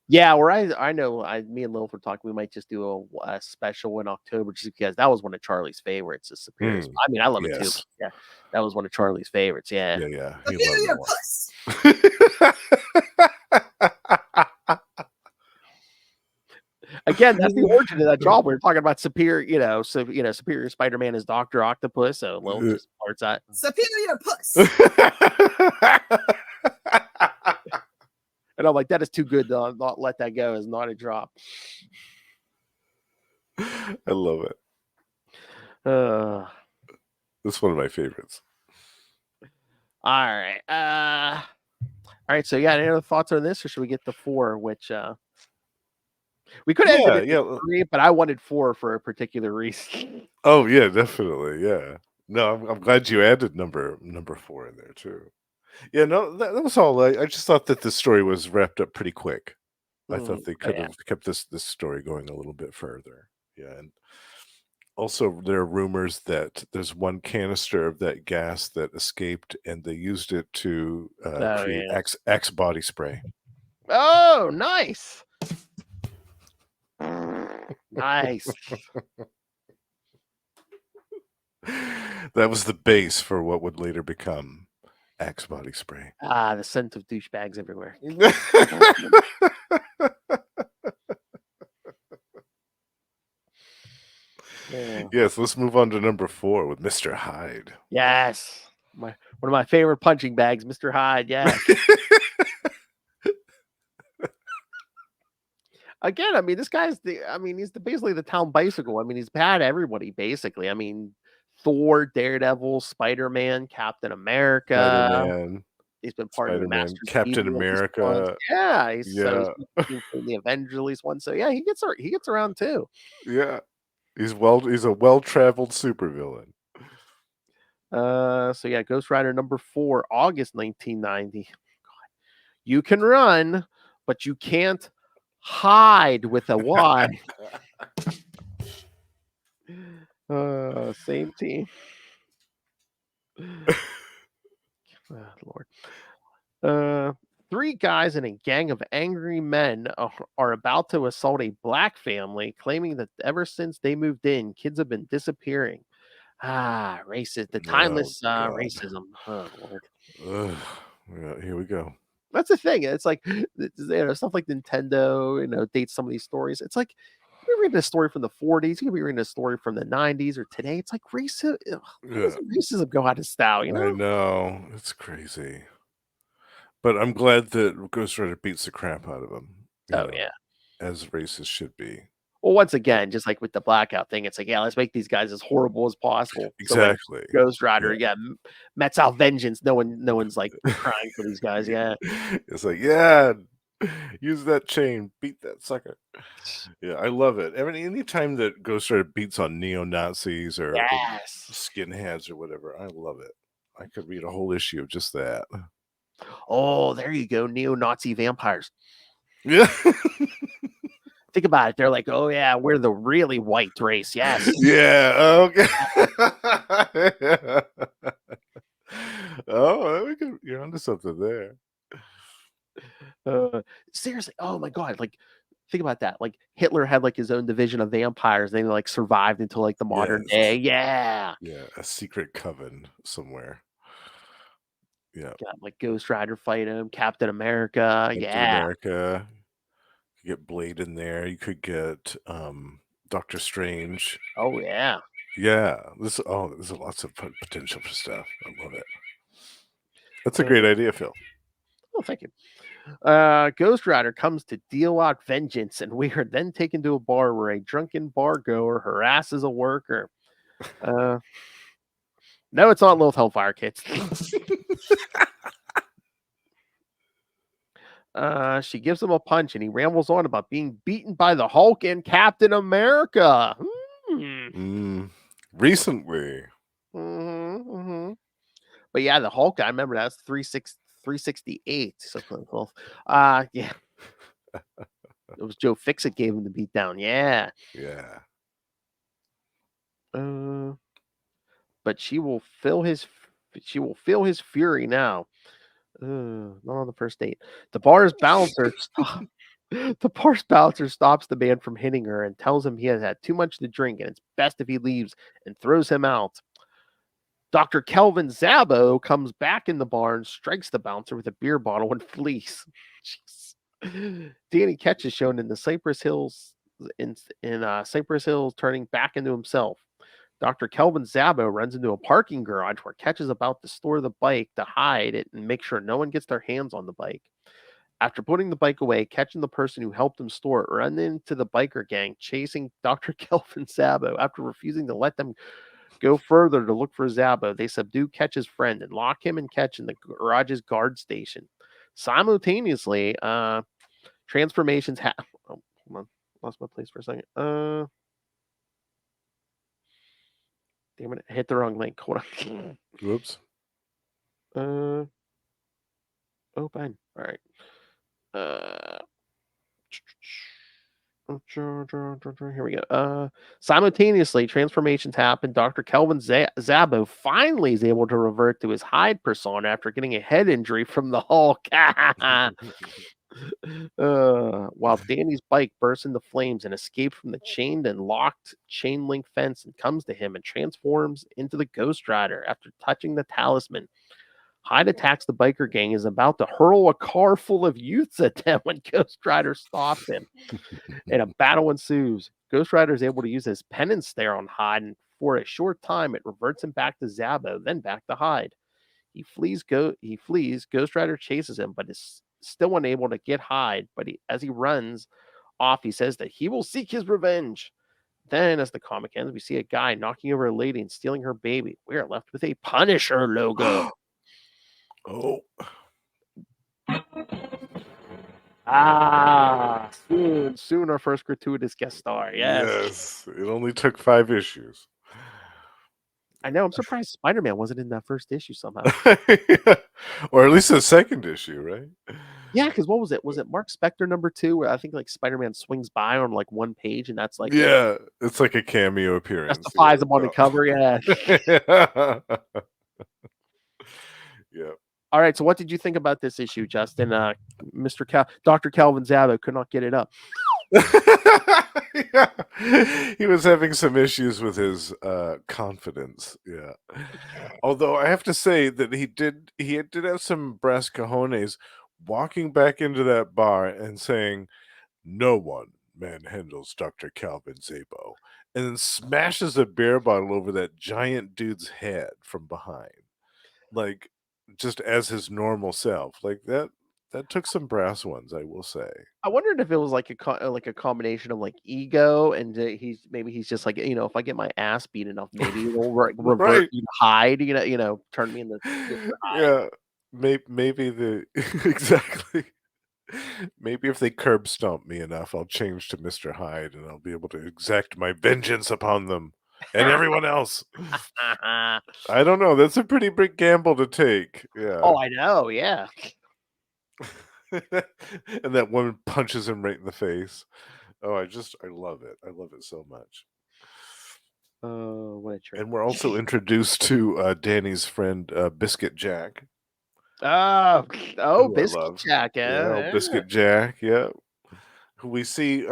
Yeah, where I know me and Lil were talking, we might just do a special in October just because that was one of Charlie's favorites. The Superior. I mean, I love it too. Yes. Yeah, that was one of Charlie's favorites. Yeah. Yeah. He Superior loved puss. that Again, that's the origin of that job. We were talking about Superior, Superior Spider-Man is Dr. Octopus. So Lil just parts that. Superior puss. And I'm like, that is too good to not let that go. Is not a drop. I love it. That's one of my favorites. All right. All right. So yeah, any other thoughts on this, or should we get to 4? Which we could have ended it at 3, but I wanted 4 for a particular reason. Oh yeah, definitely. Yeah. No, I'm glad you added number 4 in there too. Yeah, no, that was all. I just thought that this story was wrapped up pretty quick. I thought they could have kept this story going a little bit further. Yeah, and also there are rumors that there's one canister of that gas that escaped, and they used it to create Axe body spray. Oh, nice. Nice. That was the base for what would later become Axe body spray. The scent of douchebags everywhere. Yes, let's move on to number 4 with Mr. Hyde. Yes. One of my favorite punching bags, Mr. Hyde. Yeah. Again, I mean, this guy's he's basically the town bicycle. I mean, he's bad everybody, basically. I mean, Thor, Daredevil, Spider-Man, Captain America. Spider-Man. He's been part of the Masters Captain America. Yeah, he's in the Avengers at least one. So yeah, he gets around too. Yeah, he's a well-traveled supervillain. So yeah, Ghost Rider number 4, August 1990. God. You can run, but you can't hide with a Y. Same team. Lord. 3 guys and a gang of angry men are about to assault a black family, claiming that ever since they moved in, kids have been disappearing. Racist. The timeless racism. Oh, Lord. Yeah, here we go. That's the thing. It's like, stuff like Nintendo, dates some of these stories. It's like, you're reading a story from the 40s, you could be reading a story from the 90s or today. It's like racism go out of style, I know. It's crazy. But I'm glad that Ghost Rider beats the crap out of him. Yeah. As racist should be. Well, once again, just like with the Blackout thing, it's like, yeah, let's make these guys as horrible as possible. Exactly. So Ghost Rider, Mets out vengeance. No one's like crying for these guys. Yeah. It's like, yeah, use that chain, beat that sucker. Yeah, I love it. Anytime that Ghost Rider beats on neo-Nazis or skinheads or whatever, I love it. I could read a whole issue of just that. Oh, there you go. Neo-Nazi vampires. Yeah. Think about it. They're like, oh, yeah, we're the really white race. Yes. Yeah. Okay. You're onto something there. Seriously. Oh, my God. Like, think about that. Like, Hitler had like his own division of vampires. And they like survived until like the modern day. Yeah. Yeah. A secret coven somewhere. Yeah. Got like Ghost Rider fight him. Captain America. America. Get Blade in there. You could get Doctor Strange. Oh yeah. Yeah. There's lots of potential for stuff. I love it. That's a great idea, Phil. Oh, thank you. Ghost Rider comes to deal out vengeance, and we are then taken to a bar where a drunken bar goer harasses a worker. No, it's not Little Hellfire Kids. She gives him a punch, and he rambles on about being beaten by the Hulk and Captain America. Recently. But yeah, the Hulk, I remember that's 368. So yeah. It was Joe Fixit gave him the beatdown. Yeah. Yeah. But she will feel his fury now. Not on the first date. The bar's bouncer stops the man from hitting her and tells him he has had too much to drink and it's best if he leaves, and throws him out. Dr. Kelvin Zabo comes back in the bar and strikes the bouncer with a beer bottle and flees. Danny Ketch is shown in the Cypress Hills Cypress Hills turning back into himself. Dr. Kelvin Zabo runs into a parking garage where Ketch is about to store the bike to hide it and make sure no one gets their hands on the bike. After putting the bike away, Ketch and the person who helped him store it run into the biker gang chasing Dr. Kelvin Zabo. After refusing to let them go further to look for Zabo, they subdue Ketch's friend and lock him and Ketch in the garage's guard station. Simultaneously, transformations happen. Oh, hold on. Lost my place for a second. Damn it, I hit the wrong link. Hold on. Whoops. Open. All right. Here we go. Simultaneously, transformations happen. Dr. Kelvin Zabo finally is able to revert to his Hyde persona after getting a head injury from the Hulk. While Danny's bike bursts into flames and escapes from the chained and locked chain link fence and comes to him and transforms into the Ghost Rider after touching the talisman. Hyde attacks the biker gang and is about to hurl a car full of youths at them when Ghost Rider stops him. And a battle ensues. Ghost Rider is able to use his penance stare on Hyde, and for a short time it reverts him back to Zabo, then back to Hyde. He flees. Ghost Rider chases him, but is still unable to get Hyde. But as he runs off, he says that he will seek his revenge. Then, as the comic ends, we see a guy knocking over a lady and stealing her baby. We are left with a Punisher logo. Oh. Soon our first gratuitous guest star. Yes. It only took 5 issues. I know. I'm surprised Spider-Man wasn't in that first issue somehow. Or at least the second issue, right? Yeah, because what was it? Was it Mark Spector #2, where I think like Spider-Man swings by on like one page, and that's like it's like a cameo appearance. Justifies him on the cover. Yeah. Yeah. All right. So, what did you think about this issue, Justin? Dr. Calvin Zabo could not get it up. Yeah. He was having some issues with his confidence. Yeah. Although I have to say that he did have some brass cojones walking back into that bar and saying, "No one manhandles Dr. Calvin Zabo," and then smashes a beer bottle over that giant dude's head from behind, like just as his normal self. Like that took some brass ones, I will say. I wondered if it was like a combination of like ego and he's just like, if I get my ass beat enough, maybe it'll revert Right. me to Hyde, turn me into Yeah, maybe the exactly. Maybe if they curb stomp me enough, I'll change to Mr. Hyde and I'll be able to exact my vengeance upon them and everyone else. I don't know. That's a pretty big gamble to take. Yeah. Oh, I know. Yeah. And that woman punches him right in the face. Oh, I love it. I love it so much. Oh, what a trip. And we're also introduced to Danny's friend, Biscuit Jack. Oh, who I Biscuit love. Jack. Yeah, Biscuit Jack. Yeah. Who we see,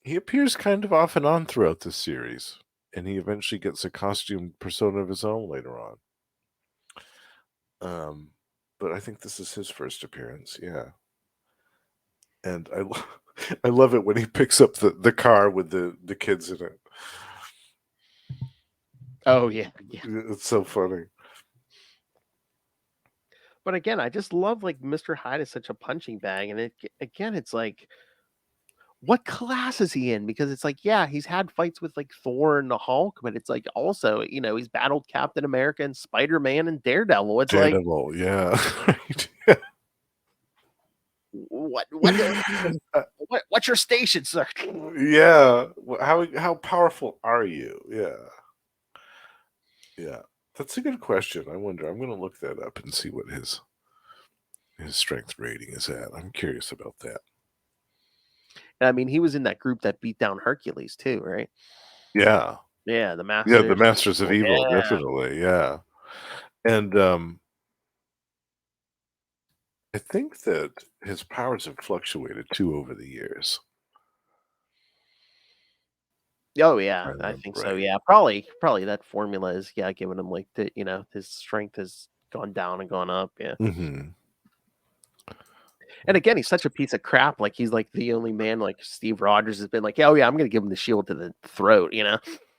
he appears kind of off and on throughout this series. And he eventually gets a costume persona of his own later on. But I think this is his first appearance. Yeah. And I love it when he picks up the car with the kids in it. Oh, yeah. It's so funny. But again, I just love like Mr. Hyde is such a punching bag, and again, it's like, what class is he in? Because it's like, yeah, he's had fights with like Thor and the Hulk, but it's like also, he's battled Captain America and Spider-Man and Daredevil. It's like, Daredevil, yeah. Right. what what's your station, sir? Yeah. How powerful are you? Yeah. Yeah. That's a good question. I wonder. I'm going to look that up and see what his strength rating is at. I'm curious about that. I mean, he was in that group that beat down Hercules too, right? Yeah. Yeah, the Yeah, the Masters. Masters of Evil, Yeah. definitely. Yeah. And I think that his powers have fluctuated too over the years. Oh yeah, I I remember think so. right. Yeah, probably that formula is giving him like his strength has gone down and gone up. Yeah. Mm-hmm. And again, he's such a piece of crap. Like he's like the only man. Like Steve Rogers has been like, oh yeah, I'm gonna give him the shield to the throat.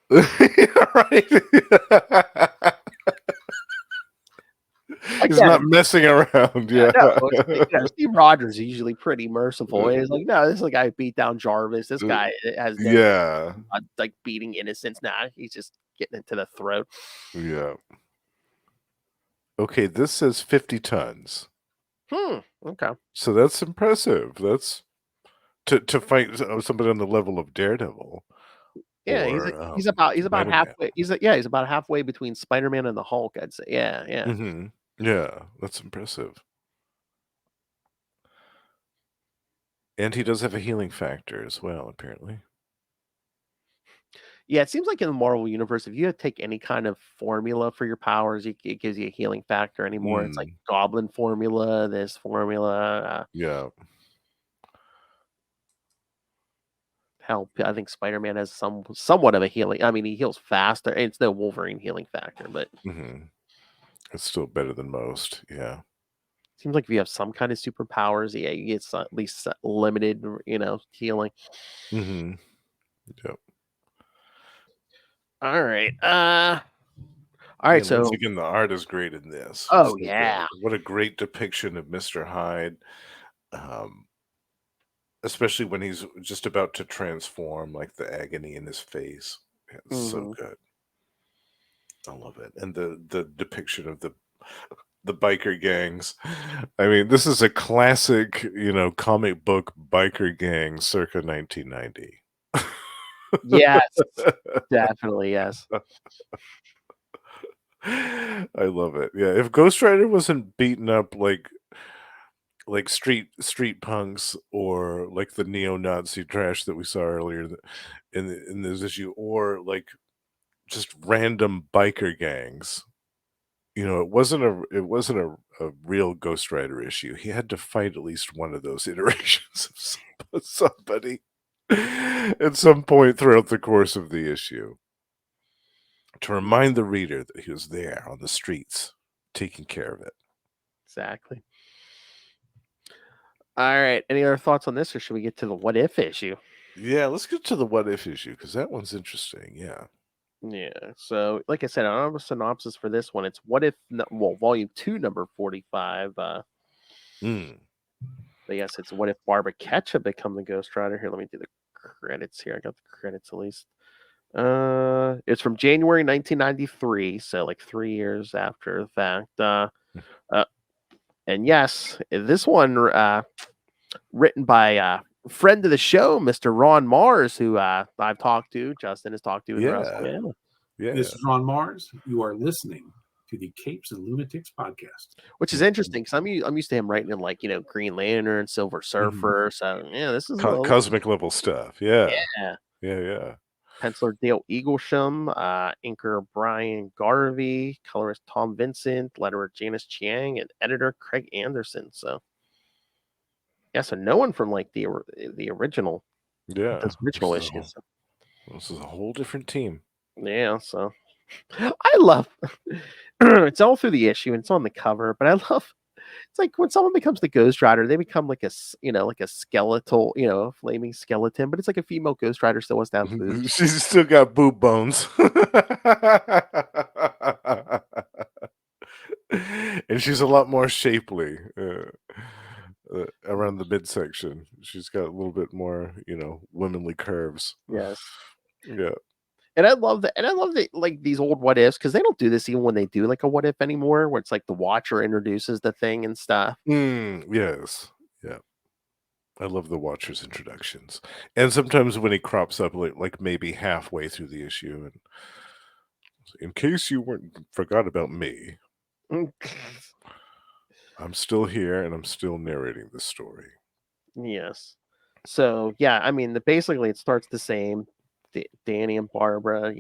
Right. He's Again, not messing around. yeah, Yeah. no, it's like, Steve Rogers is usually pretty merciful. He's like, no, this is a guy who beat down Jarvis. This guy has no Yeah. like beating innocents. Nah, he's just getting into the throat. Yeah. Okay, this says 50 tons. Okay. So that's impressive. That's to fight somebody on the level of Daredevil. Yeah, Or he's about Spider-Man. halfway. He's about halfway between Spider-Man and the Hulk, I'd say. Yeah, yeah. Mm-hmm. Yeah, that's impressive. And he does have a healing factor as well, apparently. Yeah, it seems like in the Marvel universe, if you take any kind of formula for your powers, it gives you a healing factor anymore. It's like Goblin formula, this formula. Yeah. Help. I think Spider-Man has somewhat of a healing. I mean, he heals faster. It's no Wolverine healing factor, but it's still better than most. Yeah. Seems like if you have some kind of superpowers, yeah, you get at least limited, healing. Mm-hmm. Yep. All right. All right. So once again, the art is great in this. Oh So yeah. what a great depiction of Mr. Hyde. Especially when he's just about to transform, like the agony in his face. It's so good. I love it. And the depiction of the biker gangs. I mean, this is a classic, comic book biker gang circa 1990. Yes, definitely yes. I love it. Yeah, if Ghost Rider wasn't beaten up like street punks or like the neo-Nazi trash that we saw earlier in this issue, or like just random biker gangs, it wasn't a real Ghost Rider issue. He had to fight at least one of those iterations of somebody at some point throughout the course of the issue to remind the reader that he was there on the streets taking care of it. Exactly. All right. Any other thoughts on this, or should we get to the what if issue? Yeah, let's get to the what if issue because that one's interesting. Yeah. Yeah. So, like I said, I don't have a synopsis for this one. It's what if, volume 2, number 45. But yes, it's what if Barbara Ketch had become the Ghost Rider. Here, let me do the credits here. I got the credits at least. It's from January 1993, so like 3 years after the fact. And yes, this one written by friend of the show, Mr. Ron Mars, who I've talked to. Justin has talked to as well. Yeah. This is Ron Mars. You are listening to the Capes and Lunatics podcast, which is interesting because I'm used to him writing in like Green Lantern, Silver Surfer. So yeah, this is cosmic level stuff. Yeah. Yeah. Penciler Dale Eaglesham, inker Brian Garvey, colorist Tom Vincent, letterer Janice Chiang, and editor Craig Anderson. So yeah, so no one from like the original, those original issues. This is a whole different team. Yeah, so I love it's all through the issue and it's on the cover, but I love it's like when someone becomes the Ghost Rider, they become like a like a skeletal, flaming skeleton, but it's like a female Ghost Rider still wants to have boobs. She's still got boob bones. And She's a lot more shapely around the midsection. She's got a little bit more, womanly curves. Yes. Yeah. And I love that. And I love that, like, these old what ifs, because they don't do this even when they do like a what if anymore, where it's like the Watcher introduces the thing and stuff. Yes. Yeah. I love the Watcher's introductions. And sometimes when he crops up like maybe halfway through the issue, and in case you forgot about me, I'm still here and I'm still narrating the story. Yes. So yeah, I mean, basically it starts the same. Danny and Barbara,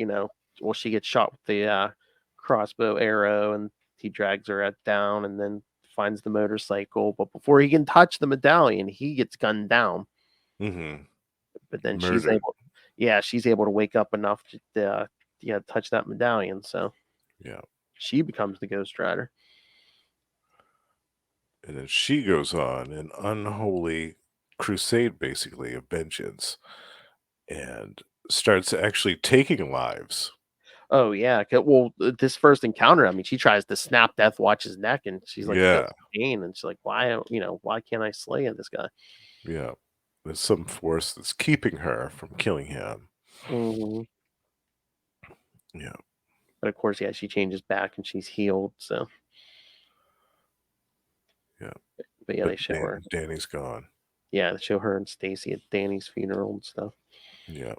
well, she gets shot with the crossbow arrow, and he drags her down, and then finds the motorcycle. But before he can touch the medallion, he gets gunned down. Mm-hmm. But then Murdered. she's able to wake up enough to touch that medallion. So Yeah. she becomes the Ghost Rider. And then she goes on an unholy crusade, basically, of vengeance, and starts actually taking lives. Oh yeah. Well, this first encounter, I mean, she tries to snap Deathwatch's neck, and she's like, Yeah. pain, and she's like, why can't I slay this guy? Yeah. There's some force that's keeping her from killing him. Mm-hmm. Yeah. But of course, yeah, she changes back and she's healed. So Yeah. But yeah, they show her. Danny's gone. Yeah, they show her and Stacy at Danny's funeral and stuff. Yeah.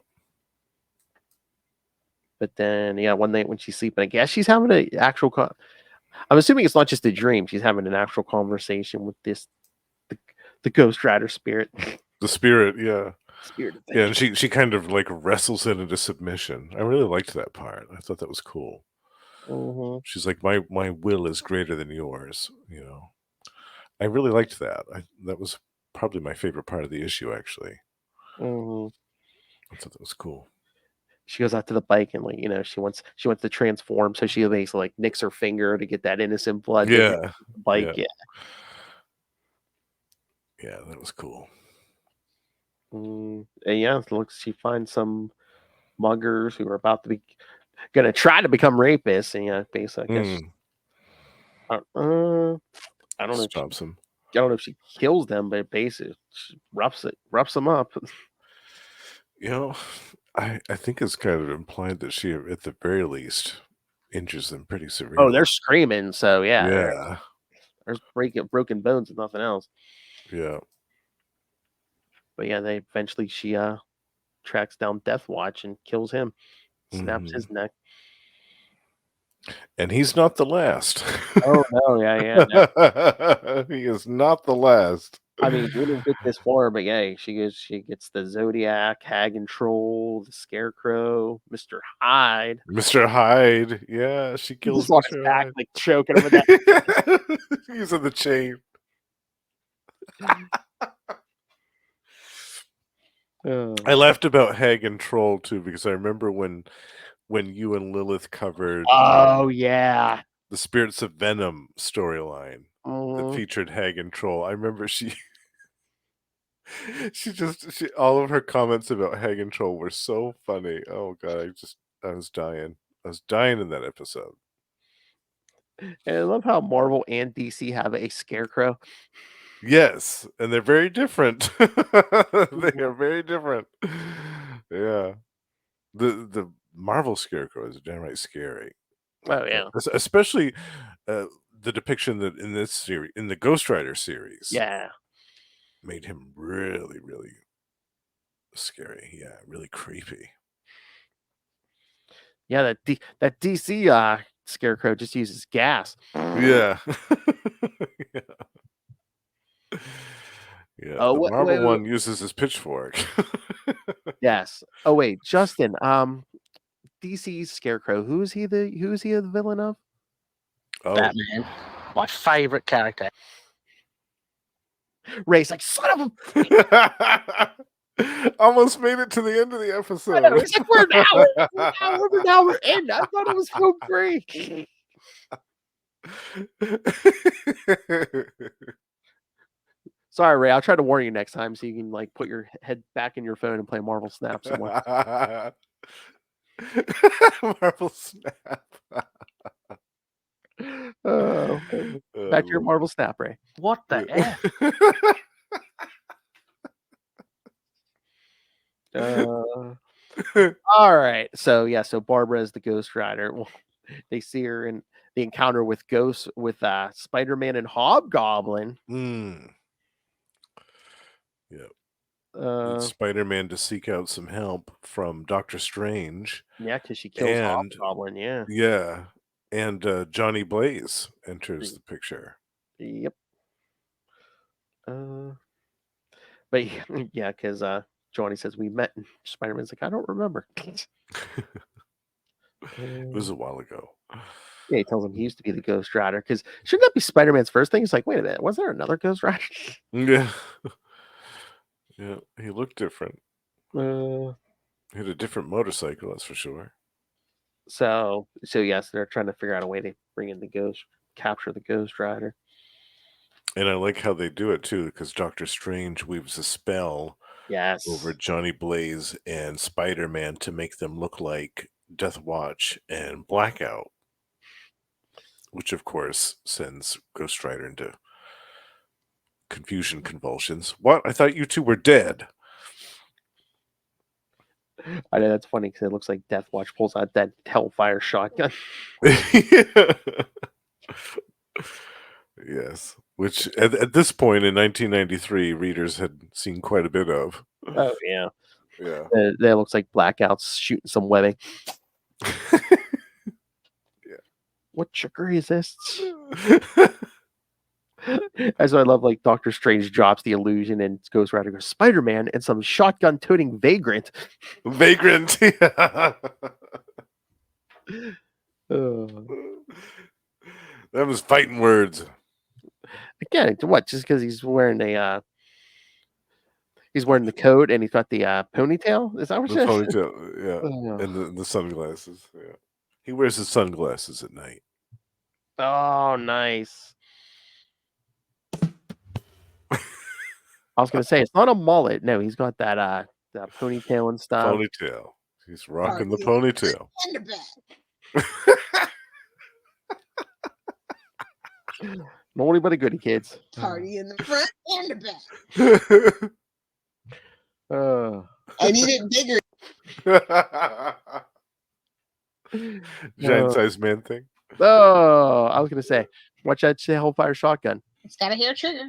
But then, yeah, one night when she's sleeping, I guess she's having an actual. I'm assuming it's not just a dream. She's having an actual conversation with the Ghost Rider spirit. The spirit, yeah. Spirit of Yeah, and she kind of like wrestles it into submission. I really liked that part. I thought that was cool. Mm-hmm. She's like, my will is greater than yours. I really liked that. That was probably my favorite part of the issue, actually. Mm-hmm. I thought that was cool. She goes out to the bike and she wants to transform, so she basically like nicks her finger to get that innocent blood. Yeah, the bike. Yeah, that was cool. And yeah, she finds some muggers who are about to be gonna try to become rapists, and basically, I guess. I don't know. Stops him. I don't know if she kills them, but basically she roughs them up. I think it's kind of implied that she, at the very least, injures them pretty severely. Oh, they're screaming, so yeah. There's broken bones and nothing else. Yeah. But yeah, she tracks down Deathwatch and kills him, snaps his neck. And he's not the last. Oh no, yeah. No. He is not the last. I mean, we didn't get this far, but yeah, she gets the Zodiac, Hagen Troll, the Scarecrow, Mr. Hyde. Mr. Hyde, yeah, she kills Just on his back, like choking him with that. Using the chain. I laughed about Hagen Troll too, because I remember when you and Lilith covered yeah, the Spirits of Venom storyline that featured Hagen Troll. I remember she all of her comments about Hagen Troll were so funny. Oh god, I was dying. I was dying in that episode. And I love how Marvel and DC have a Scarecrow. Yes, and they're very different. They are very different. Yeah. The Marvel Scarecrow is downright scary. Oh yeah. Especially the depiction that in this series, in the Ghost Rider series. Yeah. Made him really, really scary. Yeah, really creepy. Yeah, that DC Scarecrow just uses gas. Yeah. Yeah. Yeah, the Marvel one uses his pitchfork. Yes. Oh wait, Justin. DC's Scarecrow. Who is he the villain of? Oh. Batman. My favorite character. Ray's like, son of a. Almost made it to the end of the episode. I know, he's like, we're in. I thought it was film 3. Sorry, Ray. I'll try to warn you next time so you can like put your head back in your phone and play Marvel Snap somewhere. Marvel Snap. Oh, back to your Marvel Snap, Ray. What the F? All right. So yeah, so Barbara is the Ghost Rider. Well, they see her in the encounter with Spider-Man and Hobgoblin. Yeah. Spider-Man to seek out some help from Doctor Strange. Yeah, because she kills Hobgoblin. Yeah. Yeah. And Johnny Blaze enters the picture. Yep. But yeah, because Johnny says we met, and Spider-Man's like, I don't remember. It was a while ago. Yeah, he tells him he used to be the Ghost Rider. Because shouldn't that be Spider-Man's first thing? He's like, wait a minute, was there another Ghost Rider? Yeah. Yeah, he looked different. He had a different motorcycle, that's for sure. So yes, they're trying to figure out a way to capture the Ghost Rider. And I like how they do it too, because Doctor Strange weaves a spell over Johnny Blaze and Spider-Man to make them look like Deathwatch and Blackout, which of course sends Ghost Rider into confusion convulsions. What? I thought you two were dead. I know that's funny because it looks like Deathwatch pulls out that Hellfire shotgun. Yes, which at this point in 1993, readers had seen quite a bit of. Oh yeah, yeah. That looks like Blackout's shooting some webbing. Yeah. What trickery is this? As I love, like Doctor Strange drops the illusion and Ghost Rider goes Spider-Man and some shotgun-toting vagrant. Vagrant. Yeah. That was fighting words. Again, what? Just because he's wearing the coat and he's got the ponytail? Is that what the you're saying? ponytail? Yeah, and the sunglasses. Yeah, he wears his sunglasses at night. Oh, nice. I was gonna say it's not a mullet. No, he's got that ponytail and stuff. Ponytail. He's rocking the ponytail. Nobody but a goody, kids. Party in the front and the back. I need it bigger. Giant size man thing. Oh, I was gonna say, watch that Hellfire shotgun. It's got a hair trigger.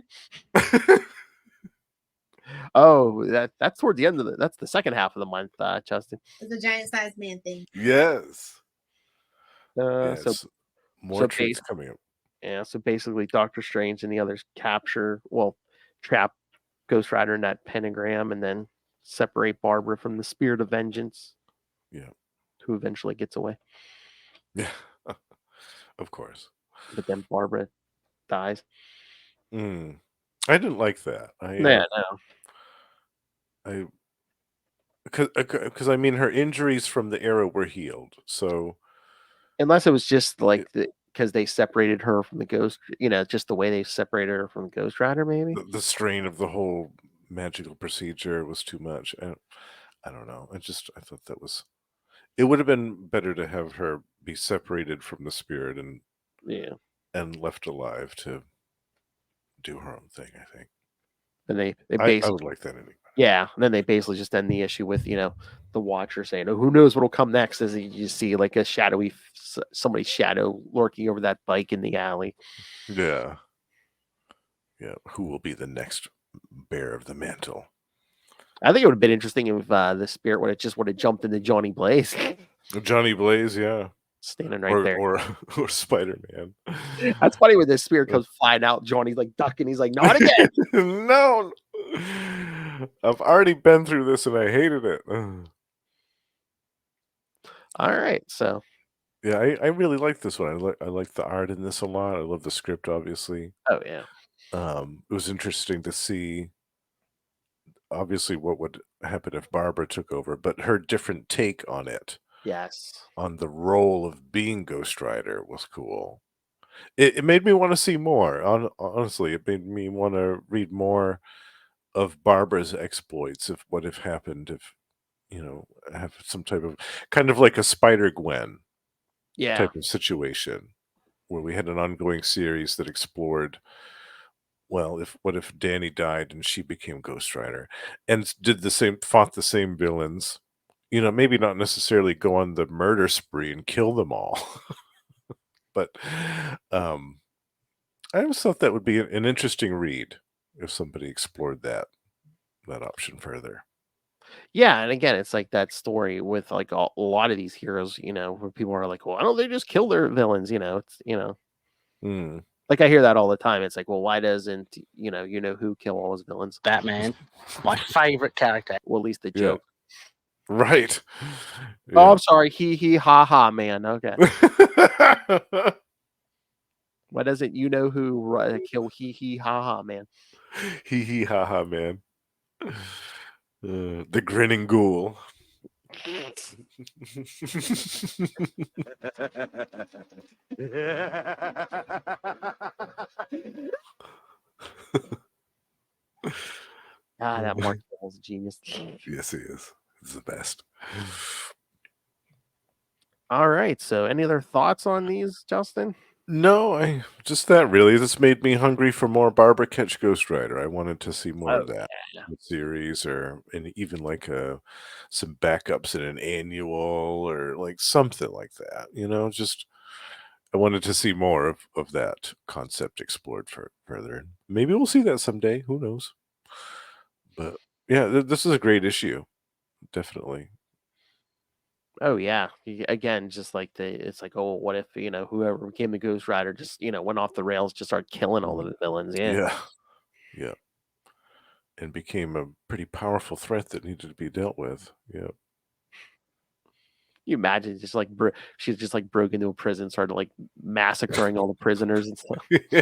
Oh, that's toward the end of that's the second half of the month, Justin. It's a giant sized man thing. Yes. Yes. So more treats coming up. Yeah, so basically Doctor Strange and the others trap Ghost Rider in that pentagram and then separate Barbara from the spirit of vengeance. Yeah. Who eventually gets away. Yeah. Of course. But then Barbara dies. I didn't like that. Because I mean, her injuries from the arrow were healed. So unless it was just like because they separated her from the ghost, just the way they separated her from the Ghost Rider, maybe the strain of the whole magical procedure was too much. I don't know. I thought that was. It would have been better to have her be separated from the spirit and left alive to do her own thing. I think. And they basically, I would like that anyway. Yeah, and then they basically just end the issue with the Watcher saying, "Oh, who knows what'll come next?" As you see like a somebody's shadow lurking over that bike in the alley. Yeah. Yeah. Who will be the next bearer of the mantle? I think it would have been interesting if the spirit would have jumped into Johnny Blaze. Johnny Blaze, yeah. Standing right there. Or Spider-Man. That's funny when this spirit comes flying out. Johnny's like ducking. He's like, not again. No. I've already been through this and I hated it. All right. So. Yeah, I really like this one. I like the art in this a lot. I love the script, obviously. Oh, yeah. It was interesting to see, obviously, what would happen if Barbara took over, but her different take on it. Yes. On the role of being Ghost Rider was cool. It made me want to see more. Honestly, it made me want to read more of Barbara's exploits. What if happened if, have some type of kind of like a Spider-Gwen type of situation where we had an ongoing series that explored, well, what if Danny died and she became Ghost Rider, and fought the same villains. Maybe not necessarily go on the murder spree and kill them all, but I always thought that would be an interesting read if somebody explored that option further. Yeah, and again, it's like that story with like a lot of these heroes, where people are like, well, why don't they just kill their villains? Like I hear that all the time. It's like, well, why doesn't who kill all his villains? Batman, my favorite character. Well, at least the Yeah. joke. Right. Oh, I'm sorry. He ha ha man. Okay. Why doesn't who kill he ha ha man? He ha ha man. The grinning ghoul. That Mark Hamill's a genius. Yes, he is. He's the best. All right. So, any other thoughts on these, Justin? No, just that really. This made me hungry for more Barbara Ketch Ghost Rider. I wanted to see more of that in the series, and even like some backups in an annual or like something like that. Just I wanted to see more of that concept explored further. Maybe we'll see that someday. Who knows? But yeah, this is a great issue. Definitely. Oh yeah. Again, just like it's like, oh, what if whoever became the Ghost Rider just went off the rails, just started killing all of the villains? Yeah, and became a pretty powerful threat that needed to be dealt with. Yeah. You imagine just like she's just like broke into a prison, started like massacring all the prisoners and stuff. Yeah.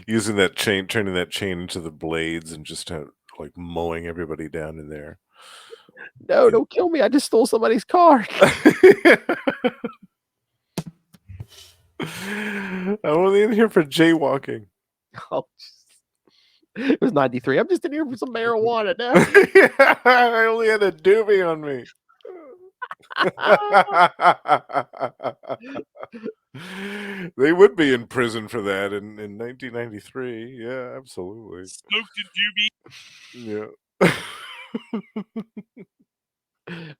Using that chain, turning that chain into the blades, and just like mowing everybody down in there. No, don't kill me! I just stole somebody's car. I'm only in here for jaywalking. Oh, it was 93. I'm just in here for some marijuana now. Yeah, I only had a doobie on me. They would be in prison for that in 1993. Yeah, absolutely. Smoked a doobie. Yeah.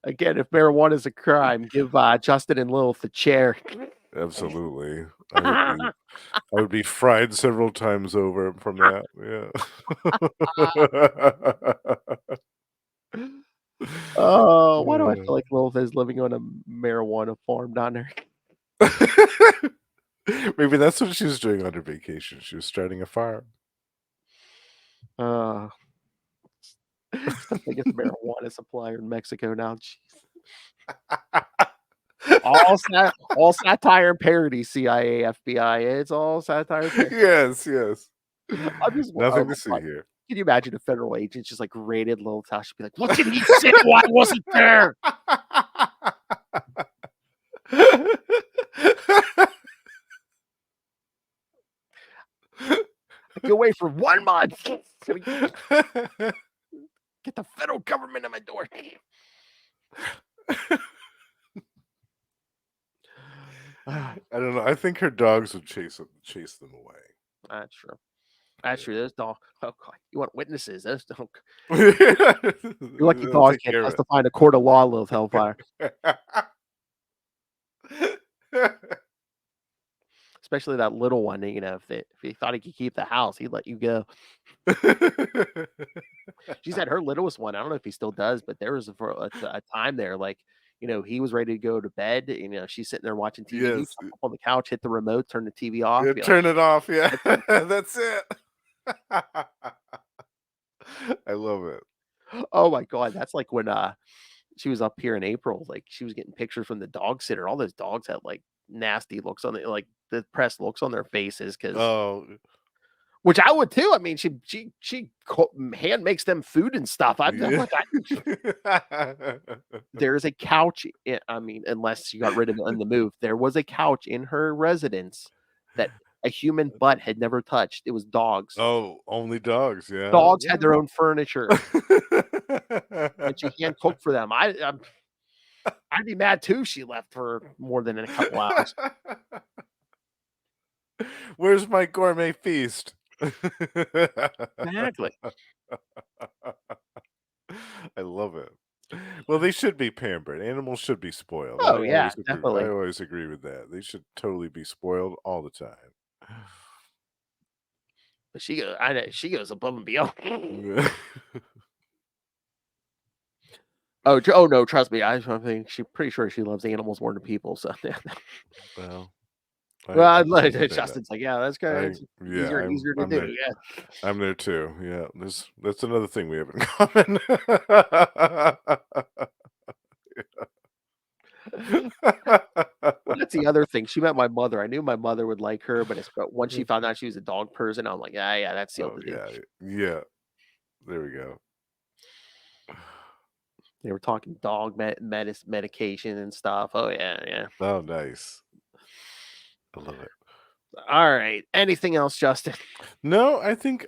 Again, if marijuana is a crime, give Justin and Lilith the chair. Absolutely. I would be fried several times over from that. Yeah. Oh, why do I feel like Lilith is living on a marijuana farm down there? Maybe that's what she was doing on her vacation. She was starting a farm. It's the biggest marijuana supplier in Mexico now. All satire and parody, CIA, FBI. It's all satire. Yes. Nothing to see here. Can you imagine a federal agent just like raided Lilith's house? She'd be like, "What did he say? Why wasn't there?" I can wait for 1 month. Get the federal government at my door. I don't know. I think her dogs would chase them away. That's true. That's true. Those dogs. Oh God, you want witnesses? Those dogs. You're lucky dogs can't testify in a court of law, Lilith Hellfire. Especially that little one. If he thought he could keep the house, he'd let you go. She said her littlest one. I don't know if he still does, but there was a time there, like he was ready to go to bed. She's sitting there watching TV. Yes. He up on the couch, hit the remote, turn the TV off. Yeah, turn it off. Yeah, that's it. I love it. Oh my God, that's like when she was up here in April. Like she was getting pictures from the dog sitter. All those dogs had like nasty looks on the depressed looks on their faces which I would too. I mean, she hand makes them food and stuff. There's a couch. Unless she got rid of it on the move, there was a couch in her residence that a human butt had never touched. It was dogs. Oh, only dogs. Yeah, dogs had their own furniture, and she hand cooked for them. I I'd be mad too if she left for more than a couple hours. Where's my gourmet feast? Exactly. I love it. Well, they should be pampered. Animals should be spoiled. Oh yeah, I definitely. always agree with that. They should totally be spoiled all the time. But she goes above and beyond. Oh no, trust me. I think she's pretty sure she loves animals more than people. So, Well, Justin's like, yeah, that's good. It's easier to do. there. Yeah, I'm there too. Yeah, that's another thing we have in common. Well, that's the other thing. She met my mother. I knew my mother would like her, but once she found out she was a dog person, I'm like, yeah, that's sealed the deal. Yeah. There we go. They were talking dog medication and stuff. Oh yeah. Oh, nice. I love it. All right. Anything else, Justin? No, I think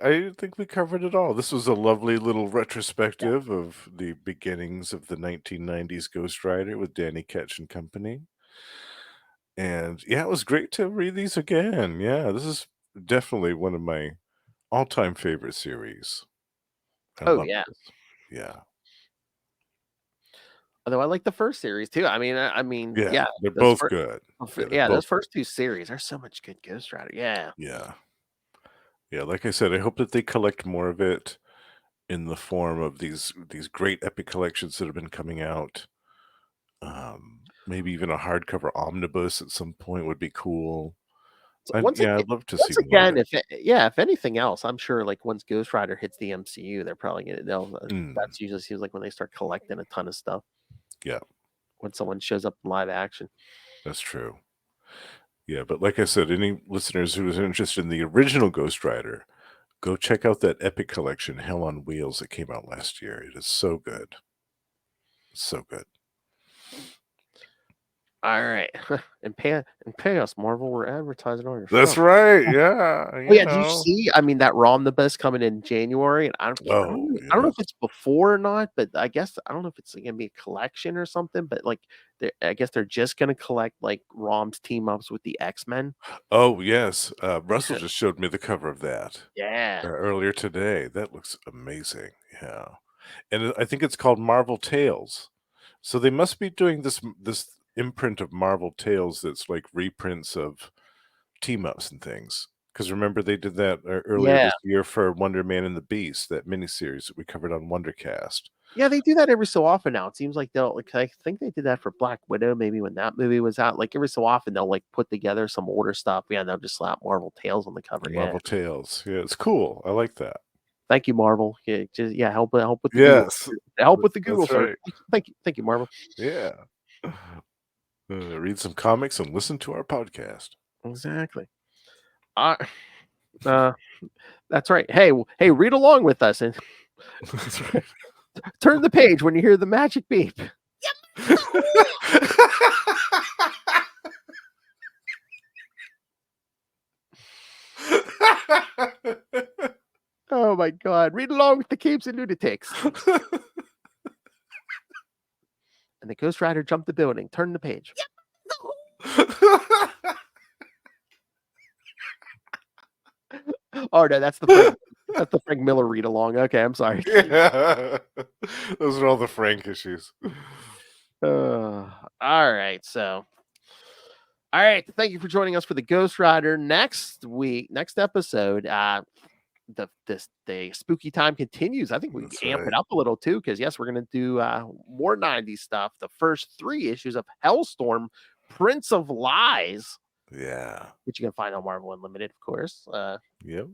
we covered it all. This was a lovely little retrospective of the beginnings of the 1990s Ghost Rider with Danny Ketch and company. And yeah, it was great to read these again. Yeah, this is definitely one of my all-time favorite series. I love this. Yeah. Although I like the first series too. I mean, Yeah, they're both good. Those first two series are so much good Ghost Rider. Yeah. Yeah, like I said, I hope that they collect more of it in the form of these great epic collections that have been coming out. Maybe even a hardcover omnibus at some point would be cool. I'd love to see more of it. If anything else, I'm sure like once Ghost Rider hits the MCU, they're probably that's usually seems like when they start collecting a ton of stuff. Yeah. When someone shows up in live action. That's true. Yeah, but like I said, any listeners who is interested in the original Ghost Rider, go check out that epic collection, Hell on Wheels, that came out last year. It is so good. So good. All right. And pay us, Marvel. We're advertising on your show. That's right. Yeah. Did you see? I mean, that Romnibus coming in January, and I don't know if it's before or not, but I guess I don't know if it's gonna be a collection or something. But like, I guess they're just gonna collect like Rom's team ups with the X-Men. Oh yes, Russell just showed me the cover of that. Yeah. Earlier today. That looks amazing. Yeah, and I think it's called Marvel Tales. So they must be doing this imprint of Marvel Tales that's like reprints of team ups and things. Because remember they did that earlier this year for Wonder Man and the Beast, that miniseries that we covered on Wondercast. Yeah, they do that every so often now. It seems like they'll like, I think they did that for Black Widow, maybe when that movie was out. Like every so often they'll like put together some older stuff. Yeah, they'll just slap Marvel Tales on the cover. Marvel Tales. Yeah, it's cool. I like that. Thank you, Marvel. Yeah, just help with the Google. with the Google search. Right. Thank you, Marvel. Yeah. Read some comics and listen to our podcast. Exactly. That's right. Hey, read along with us and turn the page when you hear the magic beep. Oh my God! Read along with the Capes and Lunatics. And the Ghost Rider jumped the building. Turn the page. Oh no, that's the Frank Miller read along. Okay, I'm sorry. Yeah. Those are all the Frank issues. All right, so. All right, thank you for joining us for the Ghost Rider. Next episode, the spooky time continues. I think we can amp it up a little too, because yes, we're gonna do more 90s stuff. The first 3 issues of Hellstorm, Prince of Lies. Yeah. Which you can find on Marvel Unlimited, of course. Yep.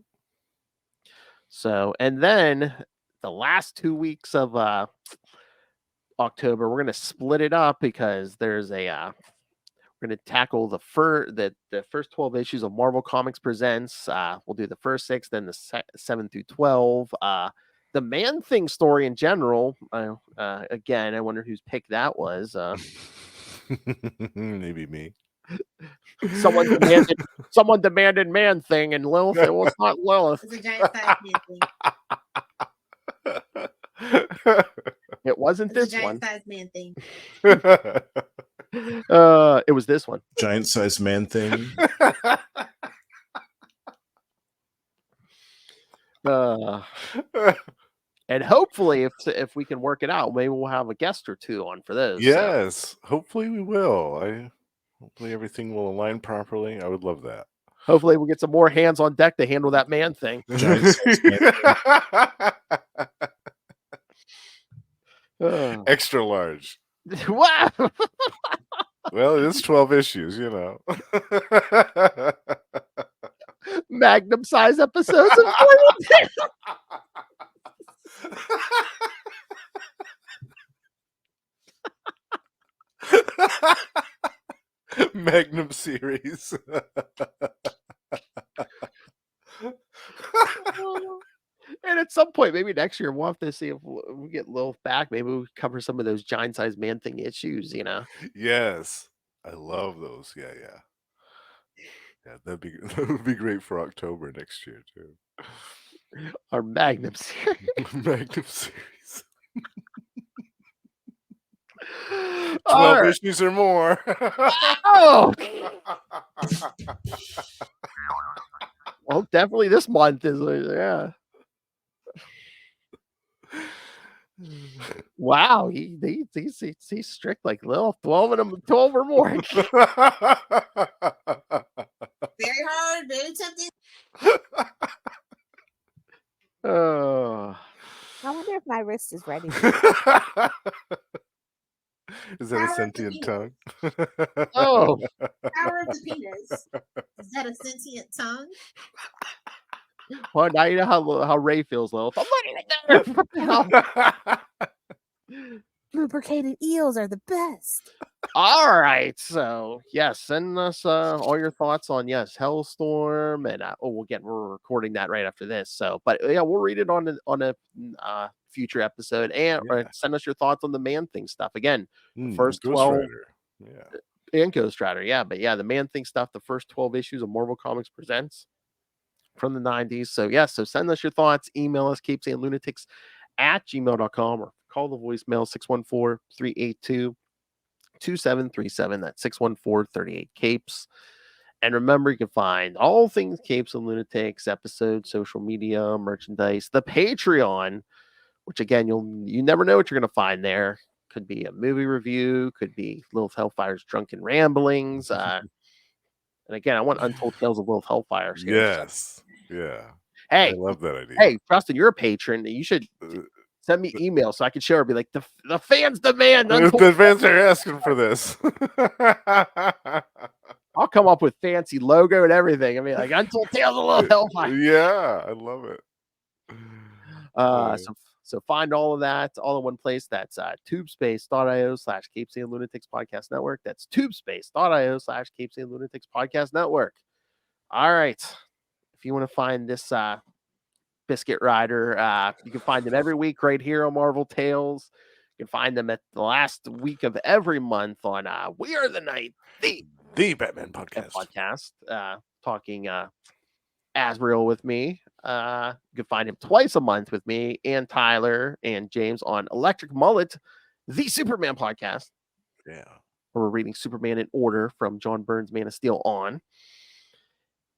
So, and then the last 2 weeks of October, we're gonna split it up because there's a we're going to tackle the first 12 issues of Marvel Comics Presents. We'll do the first 6, then the 7 through 12. The Man-Thing story in general. Again, I wonder whose pick that was. Maybe me. Someone demanded Man-Thing, and Lilith. It was not Lilith. It's a giant size Man-Thing. It wasn't It's a this one. giant-sized man thing. It was this one. Giant sized man thing. And hopefully, if we can work it out, maybe we'll have a guest or two on for those. Yes, hopefully we will. Hopefully everything will align properly. I would love that. Hopefully we'll get some more hands on deck to handle that man thing. Extra large. Wow. Well, it is 12 issues, you know. Magnum size episodes of Magnum series. And at some point, maybe next year, we'll have to see if we get Lilith back. Maybe we cover some of those giant sized man thing issues, you know? Yes. I love those. Yeah. Yeah, that would be great for October next year too. Our Magnum series. Magnum series. 12 All right. issues or more. Oh! Well, definitely this month is, yeah. Wow, he's strict like Lil. 12 of them, 12 or more. Very hard, very tempting. Oh, I wonder if my wrist is ready. Is that a sentient tongue? oh, Power of the penis. Is that a sentient tongue? well, now you know how Ray feels, Lil. I'm looking at that. Lubricated eels are the best. All right, so yes, send us all your thoughts on Hellstorm, and we're recording that right after this. So, but yeah, we'll read it on a future episode, and or send us your thoughts on the Man Thing stuff again. The first Ghost 12, Rider. Yeah, and Ghost Rider, yeah, but yeah, the Man Thing stuff, the first 12 issues of Marvel Comics Presents from the 90s. So so send us your thoughts. Email us CapesandLunatics@gmail.com or call the voicemail 614-382-2737. That's 614-38-CAPES. And remember, you can find all things Capes and Lunatics, episodes, social media, merchandise, the Patreon, which again, you never know what you're going to find there. Could be a movie review, could be Lilith Hellfire's drunken ramblings. And again, I want Untold Tales of Lilith Hellfire. yes, yeah. Hey, I love that idea. Hey, Justin, you're a patron. You should send me email so I can share her. Be like, the fans demand. The fans are asking for this. I'll come up with fancy logo and everything. I mean, like Untold Tales of Lilith Hellfire. Yeah, I love it. So find all of that all in one place. That's tubespace.io/CapesandLunatics Podcast Network. That's tubespace.io/CapesandLunatics Podcast Network. All right. If you want to find this Biscuit Rider, you can find them every week right here on Marvel Tales. You can find them at the last week of every month on We Are the Night, the Batman podcast. Talking Asriel with me. You can find him twice a month with me and Tyler and James on Electric Mullet, the Superman podcast. Yeah. Where we're reading Superman in order from John Byrne's Man of Steel on.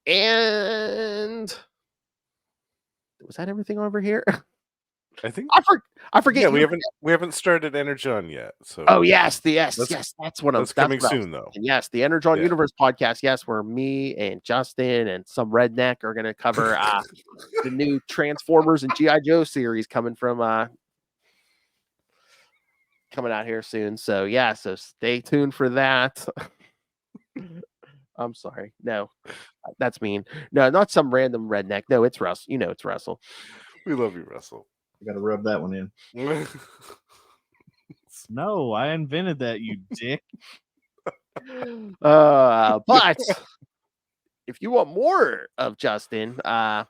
And was that everything over here? I think I forget. Yeah, we haven't started Energon yet. So yes, that's what I'm. That's coming soon, though. And yes, the Energon Universe podcast. Yes, where me and Justin and some redneck are going to cover the new Transformers and GI Joe series coming out here soon. So so stay tuned for that. I'm sorry. No, that's mean. No, not some random redneck. No, it's Russ. You know, it's Russell. We love you, Russell. You got to rub that one in. No, I invented that, you dick. But if you want more of Justin, where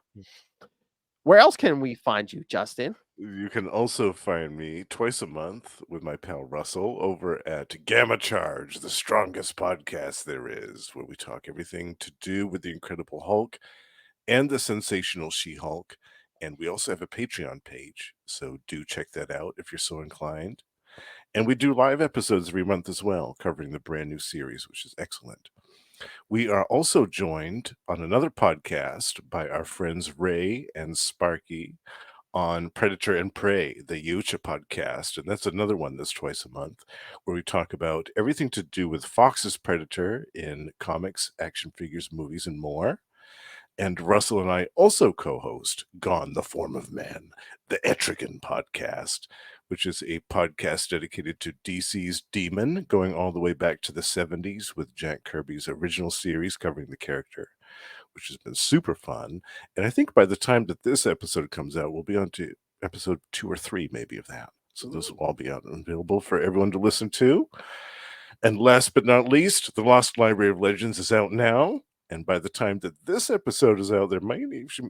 else can we find you, Justin? You can also find me twice a month with my pal Russell over at Gamma Charge, the strongest podcast there is, where we talk everything to do with the Incredible Hulk and the Sensational She-Hulk And we also have a Patreon page, so do check that out if you're so inclined. And we do live episodes every month as well, covering the brand new series, which is excellent. We are also joined on another podcast by our friends Ray and Sparky on Predator and Prey, the Yucha podcast. And that's another one that's twice a month, where we talk about everything to do with Fox's Predator in comics, action figures, movies, and more. And Russell and I also co-host Gone the Form of Man, the Etrigan podcast, which is a podcast dedicated to DC's Demon, going all the way back to the 70s with Jack Kirby's original series covering the character, which has been super fun. And I think by the time that this episode comes out, we'll be on to episode 2 or 3 maybe of that. So those will all be out and available for everyone to listen to. And last but not least, The Lost Library of Legends is out now. And by the time that this episode is out, there might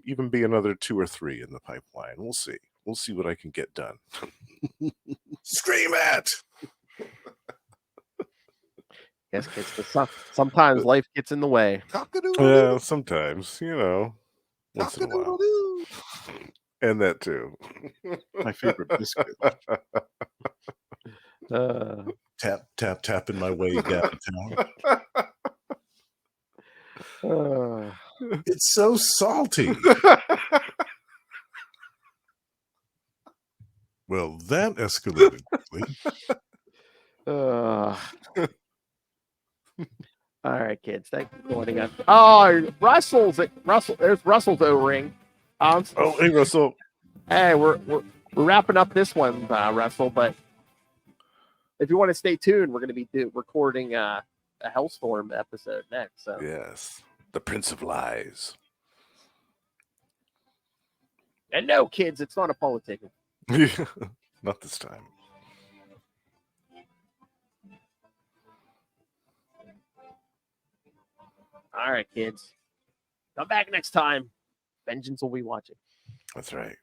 even be another 2 or 3 in the pipeline. We'll see. We'll see what I can get done. Scream at! Yes, kids. But sometimes life gets in the way. Yeah, sometimes, once in a while. And that too. My favorite biscuit. Tap, tap, tapping my way downtown. It's so salty. Well, that escalated quickly. All right, kids. Thank you for joining us. Oh, Russell. There's Russell's O-ring. Oh, hey, Russell. Hey, we're wrapping up this one, Russell. But if you want to stay tuned, we're going to be recording a Hellstorm episode next. So yes, the Prince of Lies. And no, kids, it's not a politic. Not this time. All right, kids. Come back next time. Vengeance will be watching. That's right.